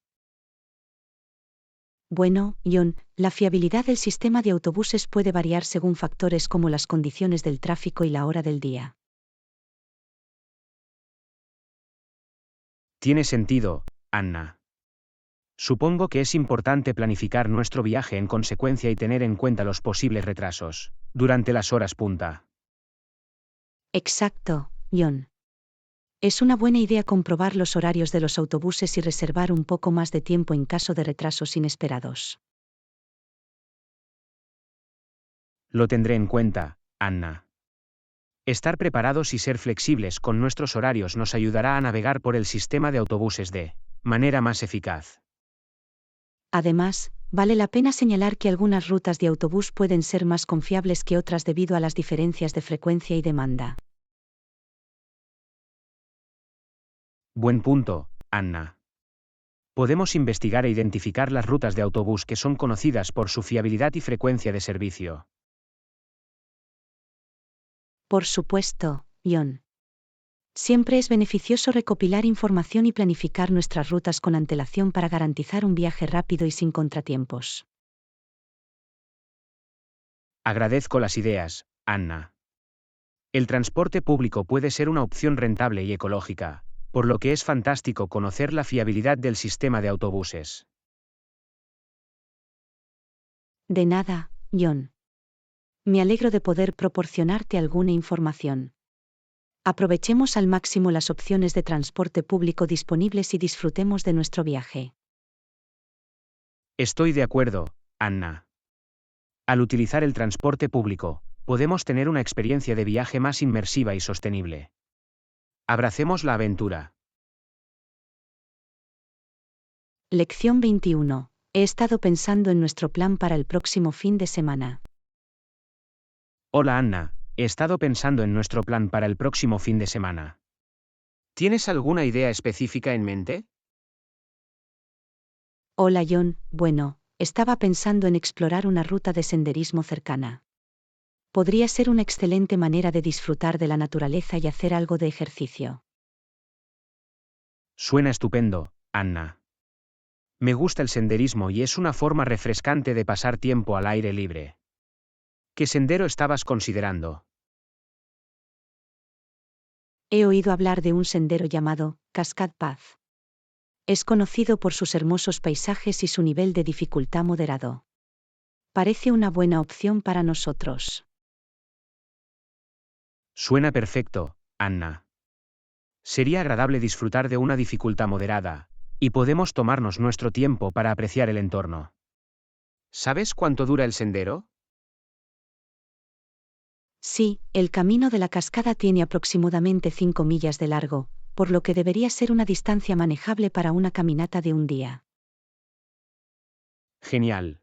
Bueno, John, la fiabilidad del sistema de autobuses puede variar según factores como las condiciones del tráfico y la hora del día. Tiene sentido, Anna. Supongo que es importante planificar nuestro viaje en consecuencia y tener en cuenta los posibles retrasos durante las horas punta. Exacto, John. Es una buena idea comprobar los horarios de los autobuses y reservar un poco más de tiempo en caso de retrasos inesperados. Lo tendré en cuenta, Anna. Estar preparados y ser flexibles con nuestros horarios nos ayudará a navegar por el sistema de autobuses de manera más eficaz. Además, vale la pena señalar que algunas rutas de autobús pueden ser más confiables que otras debido a las diferencias de frecuencia y demanda. Buen punto, Anna. Podemos investigar e identificar las rutas de autobús que son conocidas por su fiabilidad y frecuencia de servicio. Por supuesto, John. Siempre es beneficioso recopilar información y planificar nuestras rutas con antelación para garantizar un viaje rápido y sin contratiempos. Agradezco las ideas, Anna. El transporte público puede ser una opción rentable y ecológica, por lo que es fantástico conocer la fiabilidad del sistema de autobuses. De nada, John. Me alegro de poder proporcionarte alguna información. Aprovechemos al máximo las opciones de transporte público disponibles y disfrutemos de nuestro viaje. Estoy de acuerdo, Anna. Al utilizar el transporte público, podemos tener una experiencia de viaje más inmersiva y sostenible. Abracemos la aventura. Lección 21. He estado pensando en nuestro plan para el próximo fin de semana. Hola Anna, he estado pensando en nuestro plan para el próximo fin de semana. ¿Tienes alguna idea específica en mente? Hola John, bueno, estaba pensando en explorar una ruta de senderismo cercana. Podría ser una excelente manera de disfrutar de la naturaleza y hacer algo de ejercicio. Suena estupendo, Anna. Me gusta el senderismo y es una forma refrescante de pasar tiempo al aire libre. ¿Qué sendero estabas considerando? He oído hablar de un sendero llamado Cascade Path. Es conocido por sus hermosos paisajes y su nivel de dificultad moderado. Parece una buena opción para nosotros. Suena perfecto, Anna. Sería agradable disfrutar de una dificultad moderada, y podemos tomarnos nuestro tiempo para apreciar el entorno. ¿Sabes cuánto dura el sendero? Sí, el camino de la cascada tiene aproximadamente 5 millas de largo, por lo que debería ser una distancia manejable para una caminata de un día. Genial.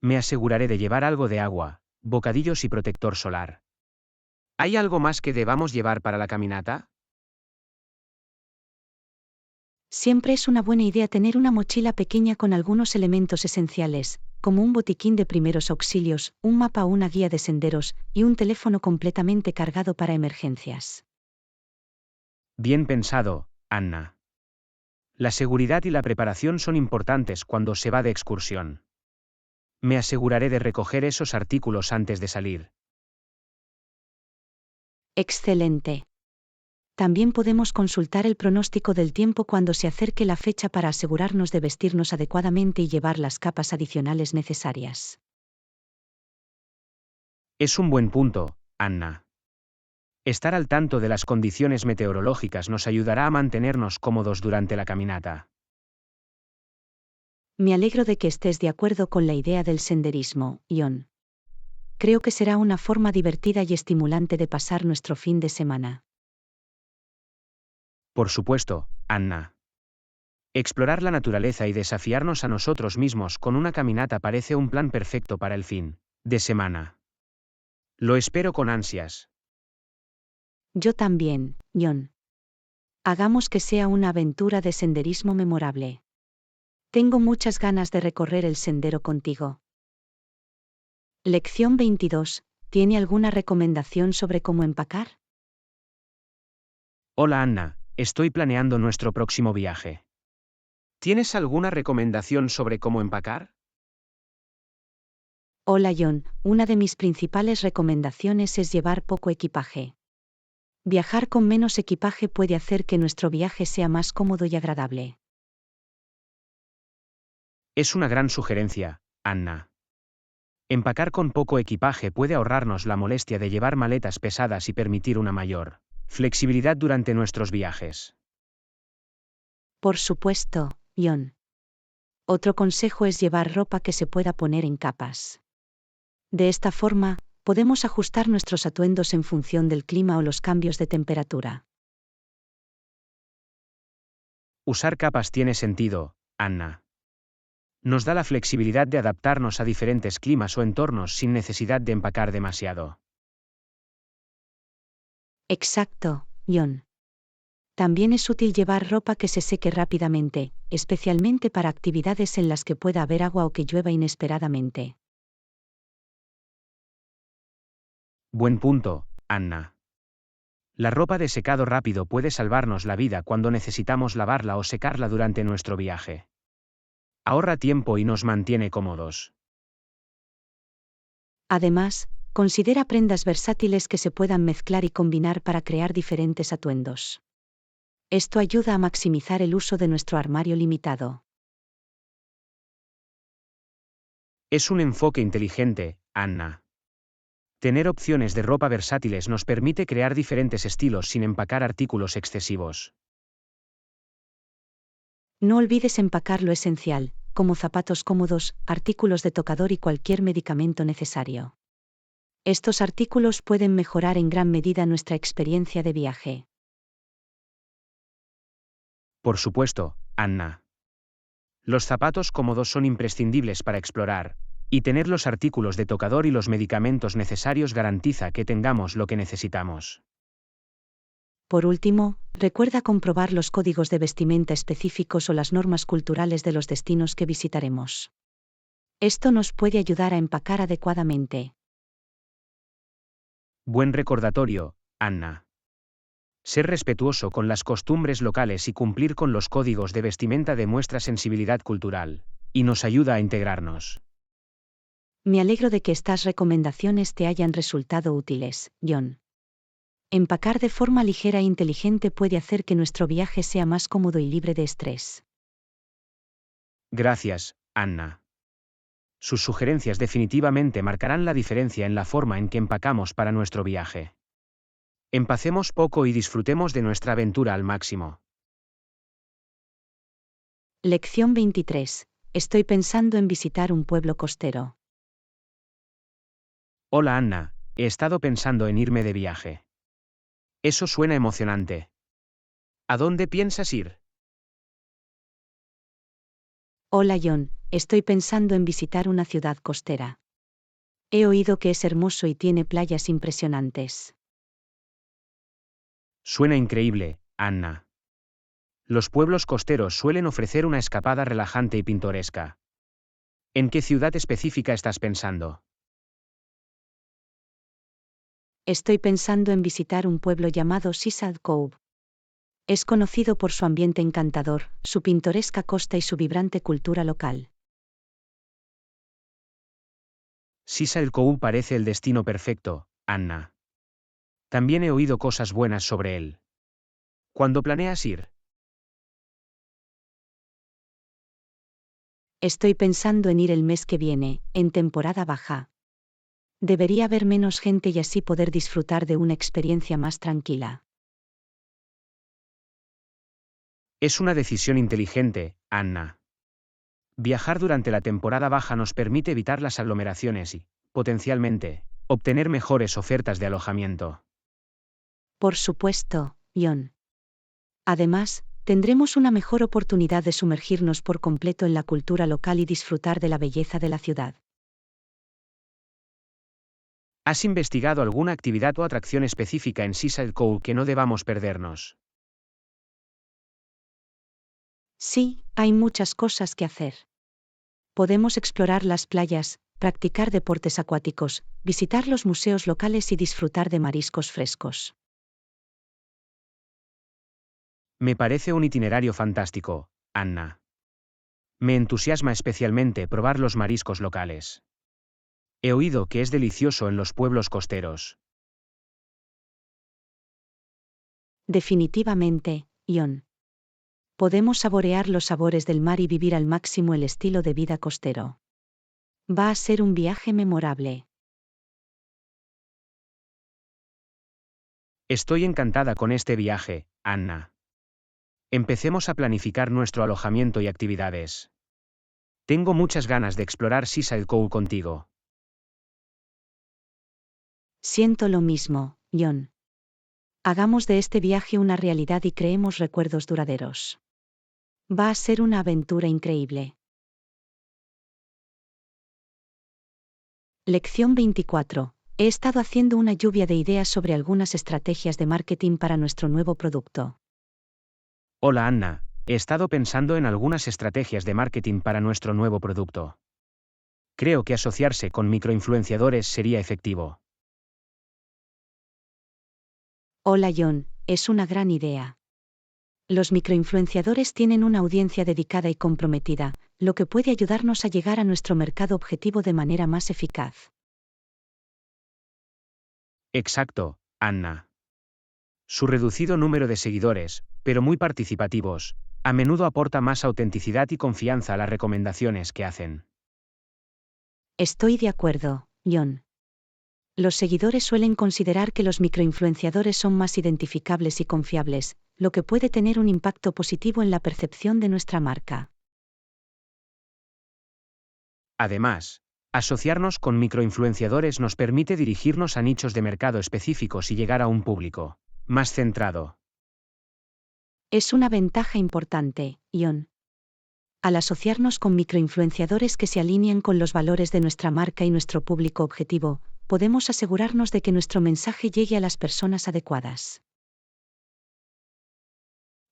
Me aseguraré de llevar algo de agua, bocadillos y protector solar. ¿Hay algo más que debamos llevar para la caminata? Siempre es una buena idea tener una mochila pequeña con algunos elementos esenciales, como un botiquín de primeros auxilios, un mapa o una guía de senderos, y un teléfono completamente cargado para emergencias. Bien pensado, Anna. La seguridad y la preparación son importantes cuando se va de excursión. Me aseguraré de recoger esos artículos antes de salir. Excelente. También podemos consultar el pronóstico del tiempo cuando se acerque la fecha para asegurarnos de vestirnos adecuadamente y llevar las capas adicionales necesarias. Es un buen punto, Anna. Estar al tanto de las condiciones meteorológicas nos ayudará a mantenernos cómodos durante la caminata. Me alegro de que estés de acuerdo con la idea del senderismo, John. Creo que será una forma divertida y estimulante de pasar nuestro fin de semana. Por supuesto, Anna. Explorar la naturaleza y desafiarnos a nosotros mismos con una caminata parece un plan perfecto para el fin de semana. Lo espero con ansias. Yo también, John. Hagamos que sea una aventura de senderismo memorable. Tengo muchas ganas de recorrer el sendero contigo. Lección 22. ¿Tiene alguna recomendación sobre cómo empacar? Hola Anna, estoy planeando nuestro próximo viaje. ¿Tienes alguna recomendación sobre cómo empacar? Hola John, una de mis principales recomendaciones es llevar poco equipaje. Viajar con menos equipaje puede hacer que nuestro viaje sea más cómodo y agradable. Es una gran sugerencia, Anna. Empacar con poco equipaje puede ahorrarnos la molestia de llevar maletas pesadas y permitir una mayor flexibilidad durante nuestros viajes. Por supuesto, John. Otro consejo es llevar ropa que se pueda poner en capas. De esta forma, podemos ajustar nuestros atuendos en función del clima o los cambios de temperatura. Usar capas tiene sentido, Anna. Nos da la flexibilidad de adaptarnos a diferentes climas o entornos sin necesidad de empacar demasiado. Exacto, John. También es útil llevar ropa que se seque rápidamente, especialmente para actividades en las que pueda haber agua o que llueva inesperadamente. Buen punto, Anna. La ropa de secado rápido puede salvarnos la vida cuando necesitamos lavarla o secarla durante nuestro viaje. Ahorra tiempo y nos mantiene cómodos. Además, considera prendas versátiles que se puedan mezclar y combinar para crear diferentes atuendos. Esto ayuda a maximizar el uso de nuestro armario limitado. Es un enfoque inteligente, Anna. Tener opciones de ropa versátiles nos permite crear diferentes estilos sin empacar artículos excesivos. No olvides empacar lo esencial, como zapatos cómodos, artículos de tocador y cualquier medicamento necesario. Estos artículos pueden mejorar en gran medida nuestra experiencia de viaje. Por supuesto, Anna. Los zapatos cómodos son imprescindibles para explorar, y tener los artículos de tocador y los medicamentos necesarios garantiza que tengamos lo que necesitamos. Por último, recuerda comprobar los códigos de vestimenta específicos o las normas culturales de los destinos que visitaremos. Esto nos puede ayudar a empacar adecuadamente. Buen recordatorio, Anna. Ser respetuoso con las costumbres locales y cumplir con los códigos de vestimenta demuestra sensibilidad cultural, y nos ayuda a integrarnos. Me alegro de que estas recomendaciones te hayan resultado útiles, John. Empacar de forma ligera e inteligente puede hacer que nuestro viaje sea más cómodo y libre de estrés. Gracias, Anna. Sus sugerencias definitivamente marcarán la diferencia en la forma en que empacamos para nuestro viaje. Empacemos poco y disfrutemos de nuestra aventura al máximo. Lección 23. Estoy pensando en visitar un pueblo costero. Hola Anna, he estado pensando en irme de viaje. Eso suena emocionante. ¿A dónde piensas ir? Hola John, estoy pensando en visitar una ciudad costera. He oído que es hermoso y tiene playas impresionantes. Suena increíble, Anna. Los pueblos costeros suelen ofrecer una escapada relajante y pintoresca. ¿En qué ciudad específica estás pensando? Estoy pensando en visitar un pueblo llamado Seaside Cove. Es conocido por su ambiente encantador, su pintoresca costa y su vibrante cultura local. Seaside Cove parece el destino perfecto, Anna. También he oído cosas buenas sobre él. ¿Cuándo planeas ir? Estoy pensando en ir el mes que viene, en temporada baja. Debería haber menos gente y así poder disfrutar de una experiencia más tranquila. Es una decisión inteligente, Anna. Viajar durante la temporada baja nos permite evitar las aglomeraciones y, potencialmente, obtener mejores ofertas de alojamiento. Por supuesto, John. Además, tendremos una mejor oportunidad de sumergirnos por completo en la cultura local y disfrutar de la belleza de la ciudad. ¿Has investigado alguna actividad o atracción específica en Seaside Cove que no debamos perdernos? Sí, hay muchas cosas que hacer. Podemos explorar las playas, practicar deportes acuáticos, visitar los museos locales y disfrutar de mariscos frescos. Me parece un itinerario fantástico, Anna. Me entusiasma especialmente probar los mariscos locales. He oído que es delicioso en los pueblos costeros. Definitivamente, John. Podemos saborear los sabores del mar y vivir al máximo el estilo de vida costero. Va a ser un viaje memorable. Estoy encantada con este viaje, Anna. Empecemos a planificar nuestro alojamiento y actividades. Tengo muchas ganas de explorar Seaside Cove contigo. Siento lo mismo, John. Hagamos de este viaje una realidad y creemos recuerdos duraderos. Va a ser una aventura increíble. Lección 24. He estado haciendo una lluvia de ideas sobre algunas estrategias de marketing para nuestro nuevo producto. Hola Anna, he estado pensando en algunas estrategias de marketing para nuestro nuevo producto. Creo que asociarse con microinfluenciadores sería efectivo. Hola John, es una gran idea. Los microinfluenciadores tienen una audiencia dedicada y comprometida, lo que puede ayudarnos a llegar a nuestro mercado objetivo de manera más eficaz. Exacto, Anna. Su reducido número de seguidores, pero muy participativos, a menudo aporta más autenticidad y confianza a las recomendaciones que hacen. Estoy de acuerdo, John. Los seguidores suelen considerar que los microinfluenciadores son más identificables y confiables, lo que puede tener un impacto positivo en la percepción de nuestra marca. Además, asociarnos con microinfluenciadores nos permite dirigirnos a nichos de mercado específicos y llegar a un público más centrado. Es una ventaja importante, Ion. Al asociarnos con microinfluenciadores que se alinean con los valores de nuestra marca y nuestro público objetivo, podemos asegurarnos de que nuestro mensaje llegue a las personas adecuadas.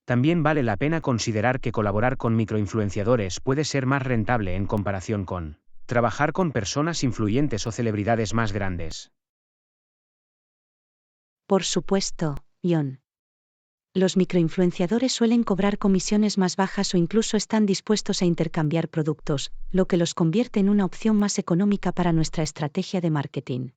También vale la pena considerar que colaborar con microinfluenciadores puede ser más rentable en comparación con trabajar con personas influyentes o celebridades más grandes. Por supuesto, Ion. Los microinfluenciadores suelen cobrar comisiones más bajas o incluso están dispuestos a intercambiar productos, lo que los convierte en una opción más económica para nuestra estrategia de marketing.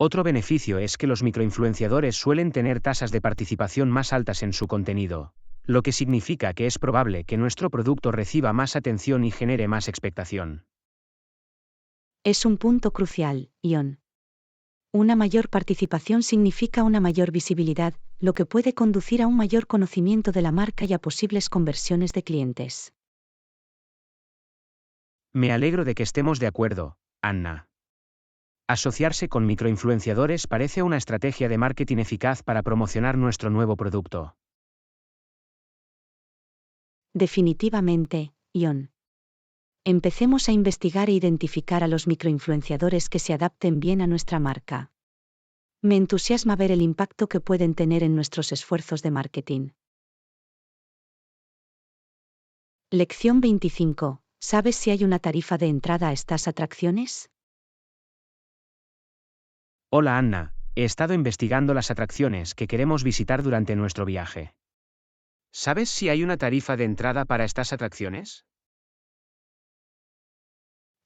Otro beneficio es que los microinfluenciadores suelen tener tasas de participación más altas en su contenido, lo que significa que es probable que nuestro producto reciba más atención y genere más expectación. Es un punto crucial, Ion. Una mayor participación significa una mayor visibilidad, lo que puede conducir a un mayor conocimiento de la marca y a posibles conversiones de clientes. Me alegro de que estemos de acuerdo, Anna. Asociarse con microinfluenciadores parece una estrategia de marketing eficaz para promocionar nuestro nuevo producto. Definitivamente, Ion. Empecemos a investigar e identificar a los microinfluenciadores que se adapten bien a nuestra marca. Me entusiasma ver el impacto que pueden tener en nuestros esfuerzos de marketing. Lección 25. ¿Sabes si hay una tarifa de entrada a estas atracciones? Hola Anna, he estado investigando las atracciones que queremos visitar durante nuestro viaje. ¿Sabes si hay una tarifa de entrada para estas atracciones?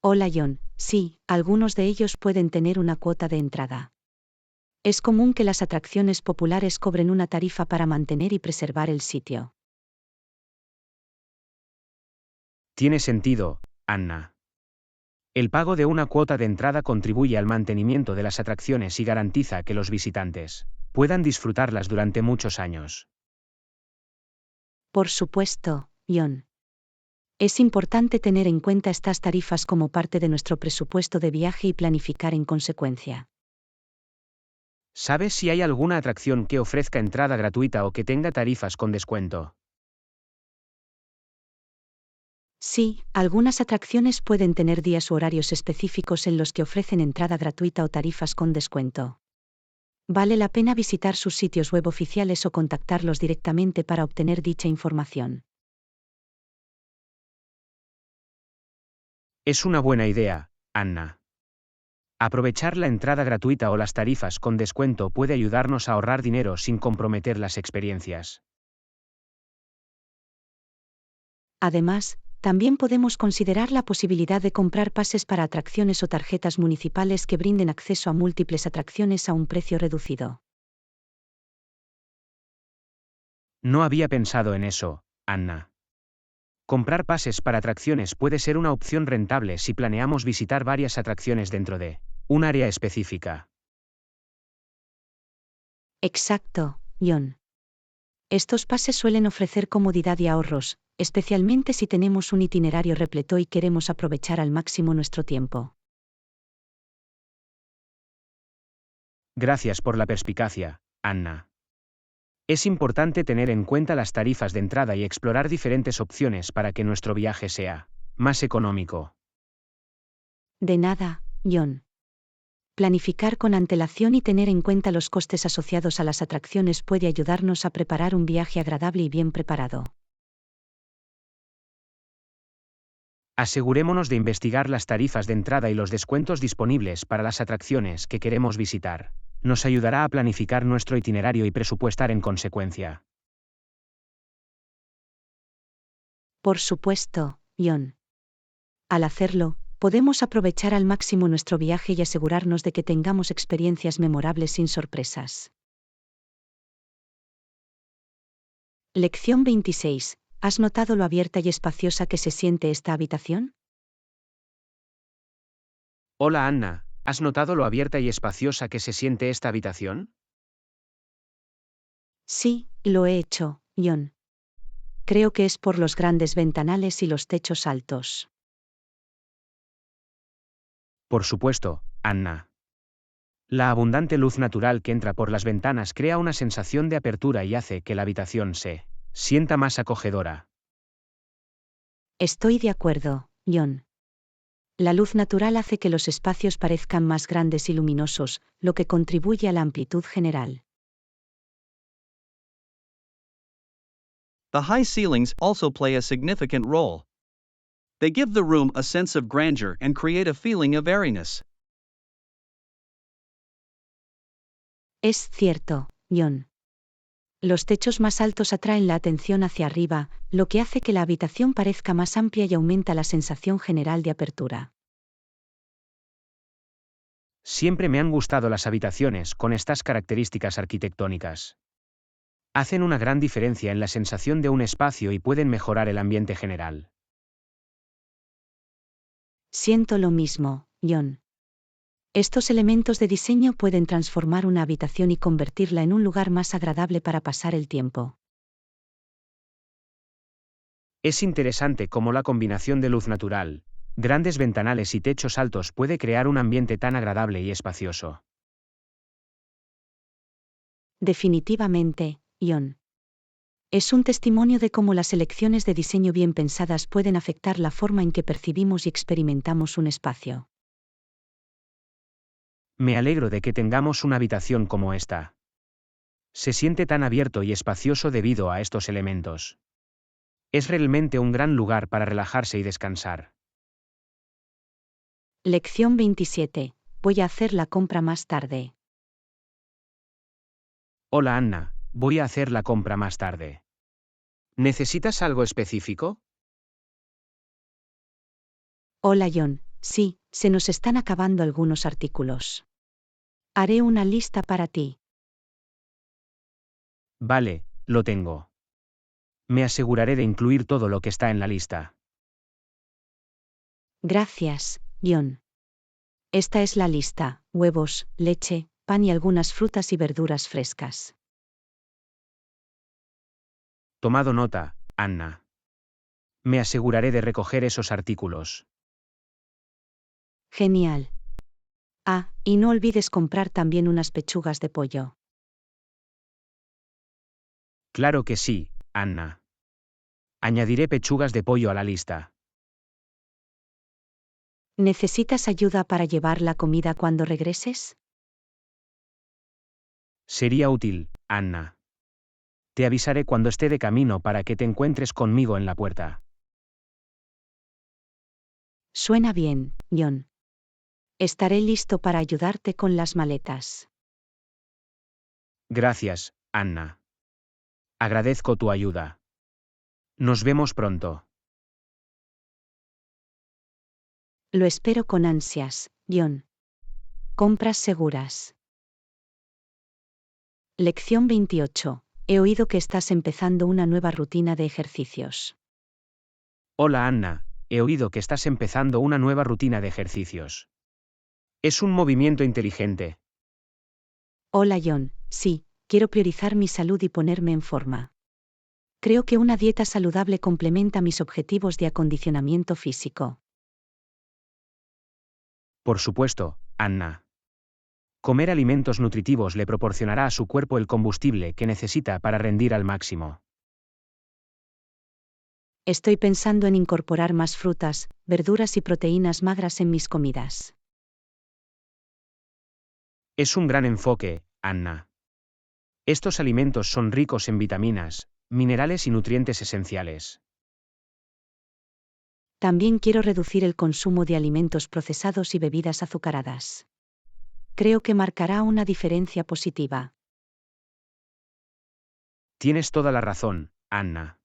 Hola John, sí, algunos de ellos pueden tener una cuota de entrada. Es común que las atracciones populares cobren una tarifa para mantener y preservar el sitio. Tiene sentido, Anna. El pago de una cuota de entrada contribuye al mantenimiento de las atracciones y garantiza que los visitantes puedan disfrutarlas durante muchos años. Por supuesto, John. Es importante tener en cuenta estas tarifas como parte de nuestro presupuesto de viaje y planificar en consecuencia. ¿Sabes si hay alguna atracción que ofrezca entrada gratuita o que tenga tarifas con descuento? Sí, algunas atracciones pueden tener días u horarios específicos en los que ofrecen entrada gratuita o tarifas con descuento. Vale la pena visitar sus sitios web oficiales o contactarlos directamente para obtener dicha información. Es una buena idea, Anna. Aprovechar la entrada gratuita o las tarifas con descuento puede ayudarnos a ahorrar dinero sin comprometer las experiencias. Además, también podemos considerar la posibilidad de comprar pases para atracciones o tarjetas municipales que brinden acceso a múltiples atracciones a un precio reducido. No había pensado en eso, Anna. Comprar pases para atracciones puede ser una opción rentable si planeamos visitar varias atracciones dentro de un área específica. Exacto, John. Estos pases suelen ofrecer comodidad y ahorros, especialmente si tenemos un itinerario repleto y queremos aprovechar al máximo nuestro tiempo. Gracias por la perspicacia, Anna. Es importante tener en cuenta las tarifas de entrada y explorar diferentes opciones para que nuestro viaje sea más económico. De nada, John. Planificar con antelación y tener en cuenta los costes asociados a las atracciones puede ayudarnos a preparar un viaje agradable y bien preparado. Asegurémonos de investigar las tarifas de entrada y los descuentos disponibles para las atracciones que queremos visitar. Nos ayudará a planificar nuestro itinerario y presupuestar en consecuencia. Por supuesto, John. Al hacerlo, podemos aprovechar al máximo nuestro viaje y asegurarnos de que tengamos experiencias memorables sin sorpresas. Lección 26. ¿Has notado lo abierta y espaciosa que se siente esta habitación? Hola Anna, ¿has notado lo abierta y espaciosa que se siente esta habitación? Sí, lo he hecho, John. creo que es por los grandes ventanales y los techos altos. Por supuesto, Anna. La abundante luz natural que entra por las ventanas crea una sensación de apertura y hace que la habitación se sienta más acogedora. Estoy de acuerdo, John. La luz natural hace que los espacios parezcan más grandes y luminosos, lo que contribuye a la amplitud general. The high ceilings also play a significant role. They give the room a sense of grandeur and create a feeling of airiness. Es cierto, John. Los techos más altos atraen la atención hacia arriba, lo que hace que la habitación parezca más amplia y aumenta la sensación general de apertura. Siempre me han gustado las habitaciones con estas características arquitectónicas. Hacen una gran diferencia en la sensación de un espacio y pueden mejorar el ambiente general. Siento lo mismo, John. Estos elementos de diseño pueden transformar una habitación y convertirla en un lugar más agradable para pasar el tiempo. Es interesante cómo la combinación de luz natural, grandes ventanales y techos altos puede crear un ambiente tan agradable y espacioso. Definitivamente, John. Es un testimonio de cómo las elecciones de diseño bien pensadas pueden afectar la forma en que percibimos y experimentamos un espacio. Me alegro de que tengamos una habitación como esta. Se siente tan abierto y espacioso debido a estos elementos. Es realmente un gran lugar para relajarse y descansar. Lección 27. Voy a hacer la compra más tarde. Hola Anna, voy a hacer la compra más tarde. ¿Necesitas algo específico? Hola John, sí, se nos están acabando algunos artículos. Haré una lista para ti. Vale, lo tengo. Me aseguraré de incluir todo lo que está en la lista. Gracias, John. Esta es la lista: huevos, leche, pan y algunas frutas y verduras frescas. Tomado nota, Anna. Me aseguraré de recoger esos artículos. Genial. Ah, y no olvides comprar también unas pechugas de pollo. Claro que sí, Anna. Añadiré pechugas de pollo a la lista. ¿Necesitas ayuda para llevar la comida cuando regreses? Sería útil, Anna. Te avisaré cuando esté de camino para que te encuentres conmigo en la puerta. Suena bien, John. Estaré listo para ayudarte con las maletas. Gracias, Anna. Agradezco tu ayuda. Nos vemos pronto. Lo espero con ansias, John. Compras seguras. Lección 28. He oído que estás empezando una nueva rutina de ejercicios. Hola Anna, he oído que estás empezando una nueva rutina de ejercicios. Es un movimiento inteligente. Hola John, sí, quiero priorizar mi salud y ponerme en forma. Creo que una dieta saludable complementa mis objetivos de acondicionamiento físico. Por supuesto, Anna. Comer alimentos nutritivos le proporcionará a su cuerpo el combustible que necesita para rendir al máximo. Estoy pensando en incorporar más frutas, verduras y proteínas magras en mis comidas. Es un gran enfoque, Anna. Estos alimentos son ricos en vitaminas, minerales y nutrientes esenciales. También quiero reducir el consumo de alimentos procesados y bebidas azucaradas. Creo que marcará una diferencia positiva. Tienes toda la razón, Anna.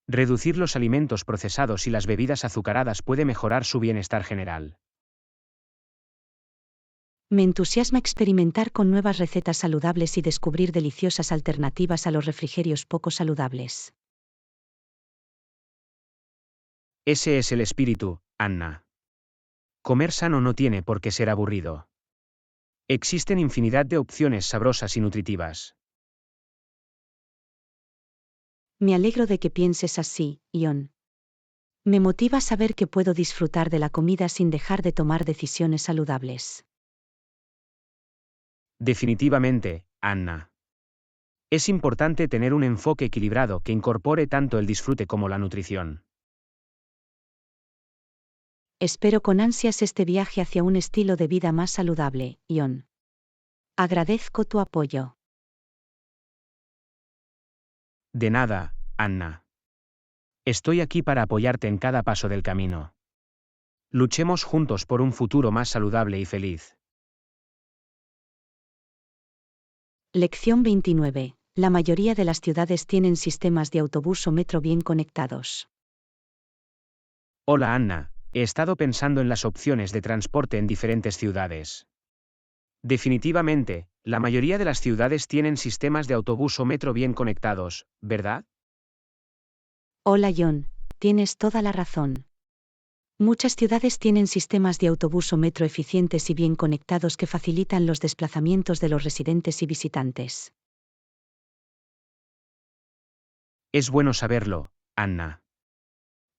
Reducir los alimentos procesados y las bebidas azucaradas puede mejorar su bienestar general. Me entusiasma experimentar con nuevas recetas saludables y descubrir deliciosas alternativas a los refrigerios poco saludables. Ese es el espíritu, Anna. Comer sano no tiene por qué ser aburrido. Existen infinidad de opciones sabrosas y nutritivas. Me alegro de que pienses así, Ion. Me motiva saber que puedo disfrutar de la comida sin dejar de tomar decisiones saludables. Definitivamente, Anna. Es importante tener un enfoque equilibrado que incorpore tanto el disfrute como la nutrición. Espero con ansias este viaje hacia un estilo de vida más saludable, Ion. Agradezco tu apoyo. De nada, Anna. Estoy aquí para apoyarte en cada paso del camino. Luchemos juntos por un futuro más saludable y feliz. Lección 29. La mayoría de las ciudades tienen sistemas de autobús o metro bien conectados. Hola Anna, he estado pensando en las opciones de transporte en diferentes ciudades. Definitivamente, la mayoría de las ciudades tienen sistemas de autobús o metro bien conectados, ¿verdad? Hola John, tienes toda la razón. Muchas ciudades tienen sistemas de autobús o metro eficientes y bien conectados que facilitan los desplazamientos de los residentes y visitantes. Es bueno saberlo, Anna.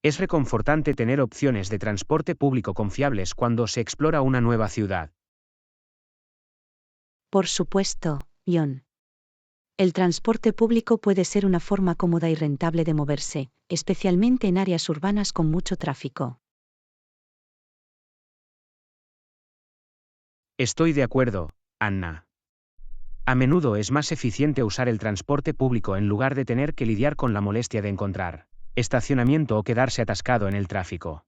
Es reconfortante tener opciones de transporte público confiables cuando se explora una nueva ciudad. Por supuesto, John. El transporte público puede ser una forma cómoda y rentable de moverse, especialmente en áreas urbanas con mucho tráfico. Estoy de acuerdo, Anna. A menudo es más eficiente usar el transporte público en lugar de tener que lidiar con la molestia de encontrar estacionamiento o quedarse atascado en el tráfico.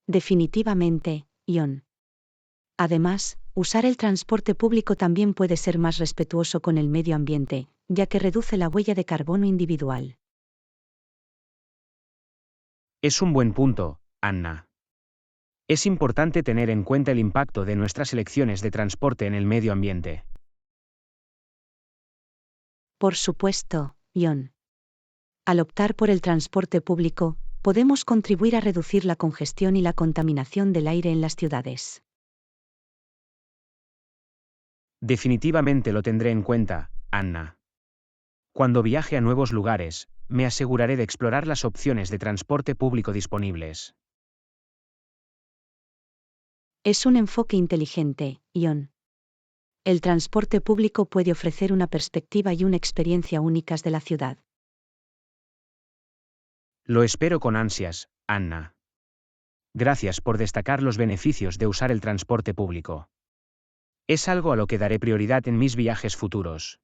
Definitivamente, John. Además, usar el transporte público también puede ser más respetuoso con el medio ambiente, ya que reduce la huella de carbono individual. Es un buen punto, Anna. Es importante tener en cuenta el impacto de nuestras elecciones de transporte en el medio ambiente. Por supuesto, John. Al optar por el transporte público, podemos contribuir a reducir la congestión y la contaminación del aire en las ciudades. Definitivamente lo tendré en cuenta, Anna. Cuando viaje a nuevos lugares, me aseguraré de explorar las opciones de transporte público disponibles. Es un enfoque inteligente, John. El transporte público puede ofrecer una perspectiva y una experiencia únicas de la ciudad. Lo espero con ansias, Anna. Gracias por destacar los beneficios de usar el transporte público. Es algo a lo que daré prioridad en mis viajes futuros.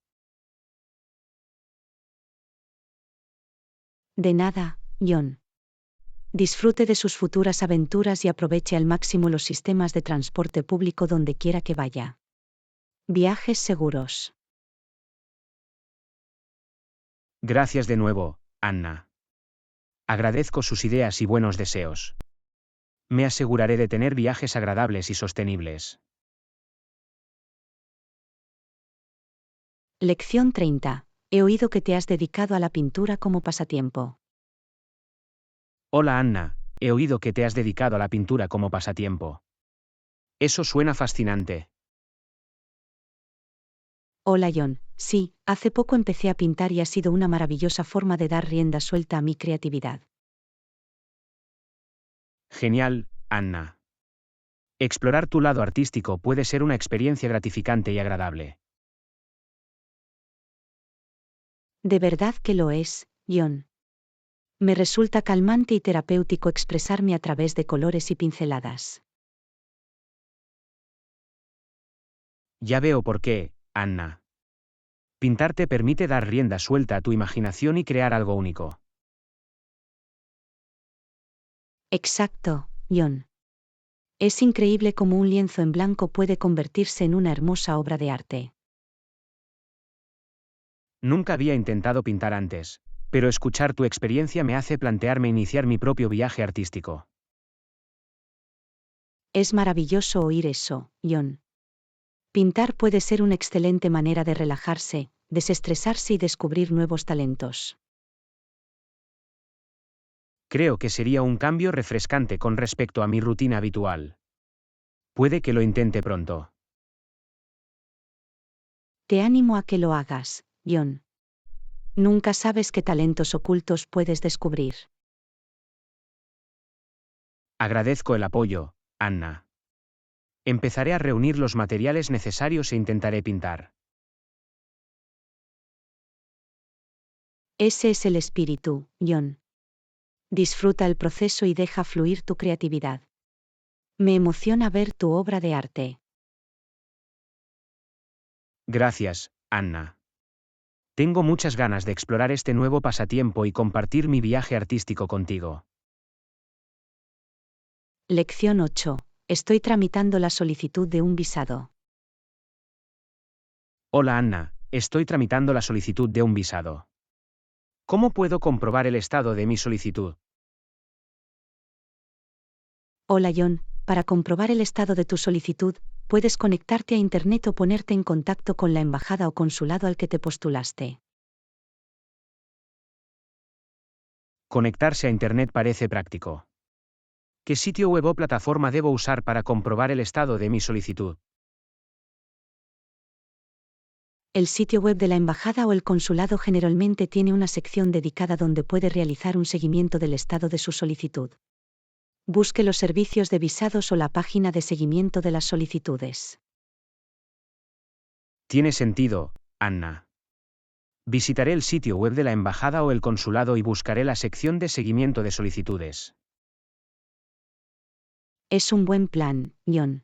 De nada, John. Disfrute de sus futuras aventuras y aproveche al máximo los sistemas de transporte público donde quiera que vaya. Viajes seguros. Gracias de nuevo, Anna. Agradezco sus ideas y buenos deseos. Me aseguraré de tener viajes agradables y sostenibles. Lección 30. He oído que te has dedicado a la pintura como pasatiempo. Hola Anna, he oído que te has dedicado a la pintura como pasatiempo. Eso suena fascinante. Hola John, sí, hace poco empecé a pintar y ha sido una maravillosa forma de dar rienda suelta a mi creatividad. Genial, Anna. Explorar tu lado artístico puede ser una experiencia gratificante y agradable. De verdad que lo es, John. Me resulta calmante y terapéutico expresarme a través de colores y pinceladas. Ya veo por qué, Anna. Pintar te permite dar rienda suelta a tu imaginación y crear algo único. Exacto, John. Es increíble cómo un lienzo en blanco puede convertirse en una hermosa obra de arte. Nunca había intentado pintar antes, pero escuchar tu experiencia me hace plantearme iniciar mi propio viaje artístico. Es maravilloso oír eso, John. Pintar puede ser una excelente manera de relajarse, desestresarse y descubrir nuevos talentos. Creo que sería un cambio refrescante con respecto a mi rutina habitual. Puede que lo intente pronto. Te animo a que lo hagas, John. Nunca sabes qué talentos ocultos puedes descubrir. Agradezco el apoyo, Anna. Empezaré a reunir los materiales necesarios e intentaré pintar. Ese es el espíritu, John. Disfruta el proceso y deja fluir tu creatividad. Me emociona ver tu obra de arte. Gracias, Anna. Tengo muchas ganas de explorar este nuevo pasatiempo y compartir mi viaje artístico contigo. Lección 8. Estoy tramitando la solicitud de un visado. Hola Anna, estoy tramitando la solicitud de un visado. ¿Cómo puedo comprobar el estado de mi solicitud? Hola John, para comprobar el estado de tu solicitud, puedes conectarte a Internet o ponerte en contacto con la embajada o consulado al que te postulaste. Conectarse a Internet parece práctico. ¿Qué sitio web o plataforma debo usar para comprobar el estado de mi solicitud? El sitio web de la embajada o el consulado generalmente tiene una sección dedicada donde puede realizar un seguimiento del estado de su solicitud. Busque los servicios de visados o la página de seguimiento de las solicitudes. Tiene sentido, Anna. Visitaré el sitio web de la embajada o el consulado y buscaré la sección de seguimiento de solicitudes. Es un buen plan, John.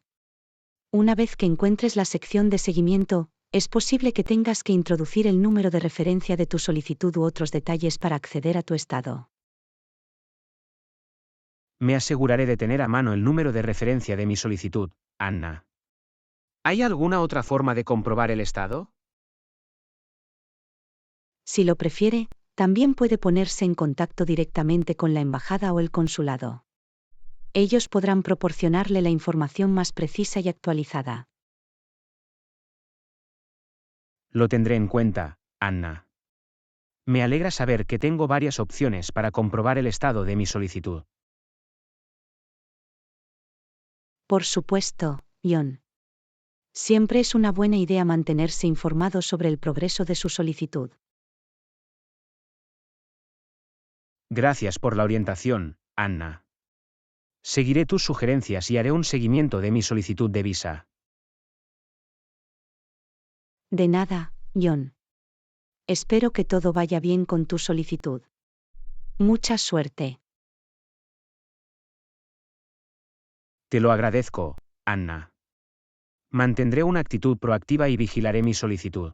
Una vez que encuentres la sección de seguimiento, es posible que tengas que introducir el número de referencia de tu solicitud u otros detalles para acceder a tu estado. Me aseguraré de tener a mano el número de referencia de mi solicitud, Anna. ¿Hay alguna otra forma de comprobar el estado? Si lo prefiere, también puede ponerse en contacto directamente con la embajada o el consulado. Ellos podrán proporcionarle la información más precisa y actualizada. Lo tendré en cuenta, Anna. Me alegra saber que tengo varias opciones para comprobar el estado de mi solicitud. Por supuesto, John. Siempre es una buena idea mantenerse informado sobre el progreso de su solicitud. Gracias por la orientación, Anna. Seguiré tus sugerencias y haré un seguimiento de mi solicitud de visa. De nada, John. Espero que todo vaya bien con tu solicitud. Mucha suerte. Te lo agradezco, Anna. Mantendré una actitud proactiva y vigilaré mi solicitud.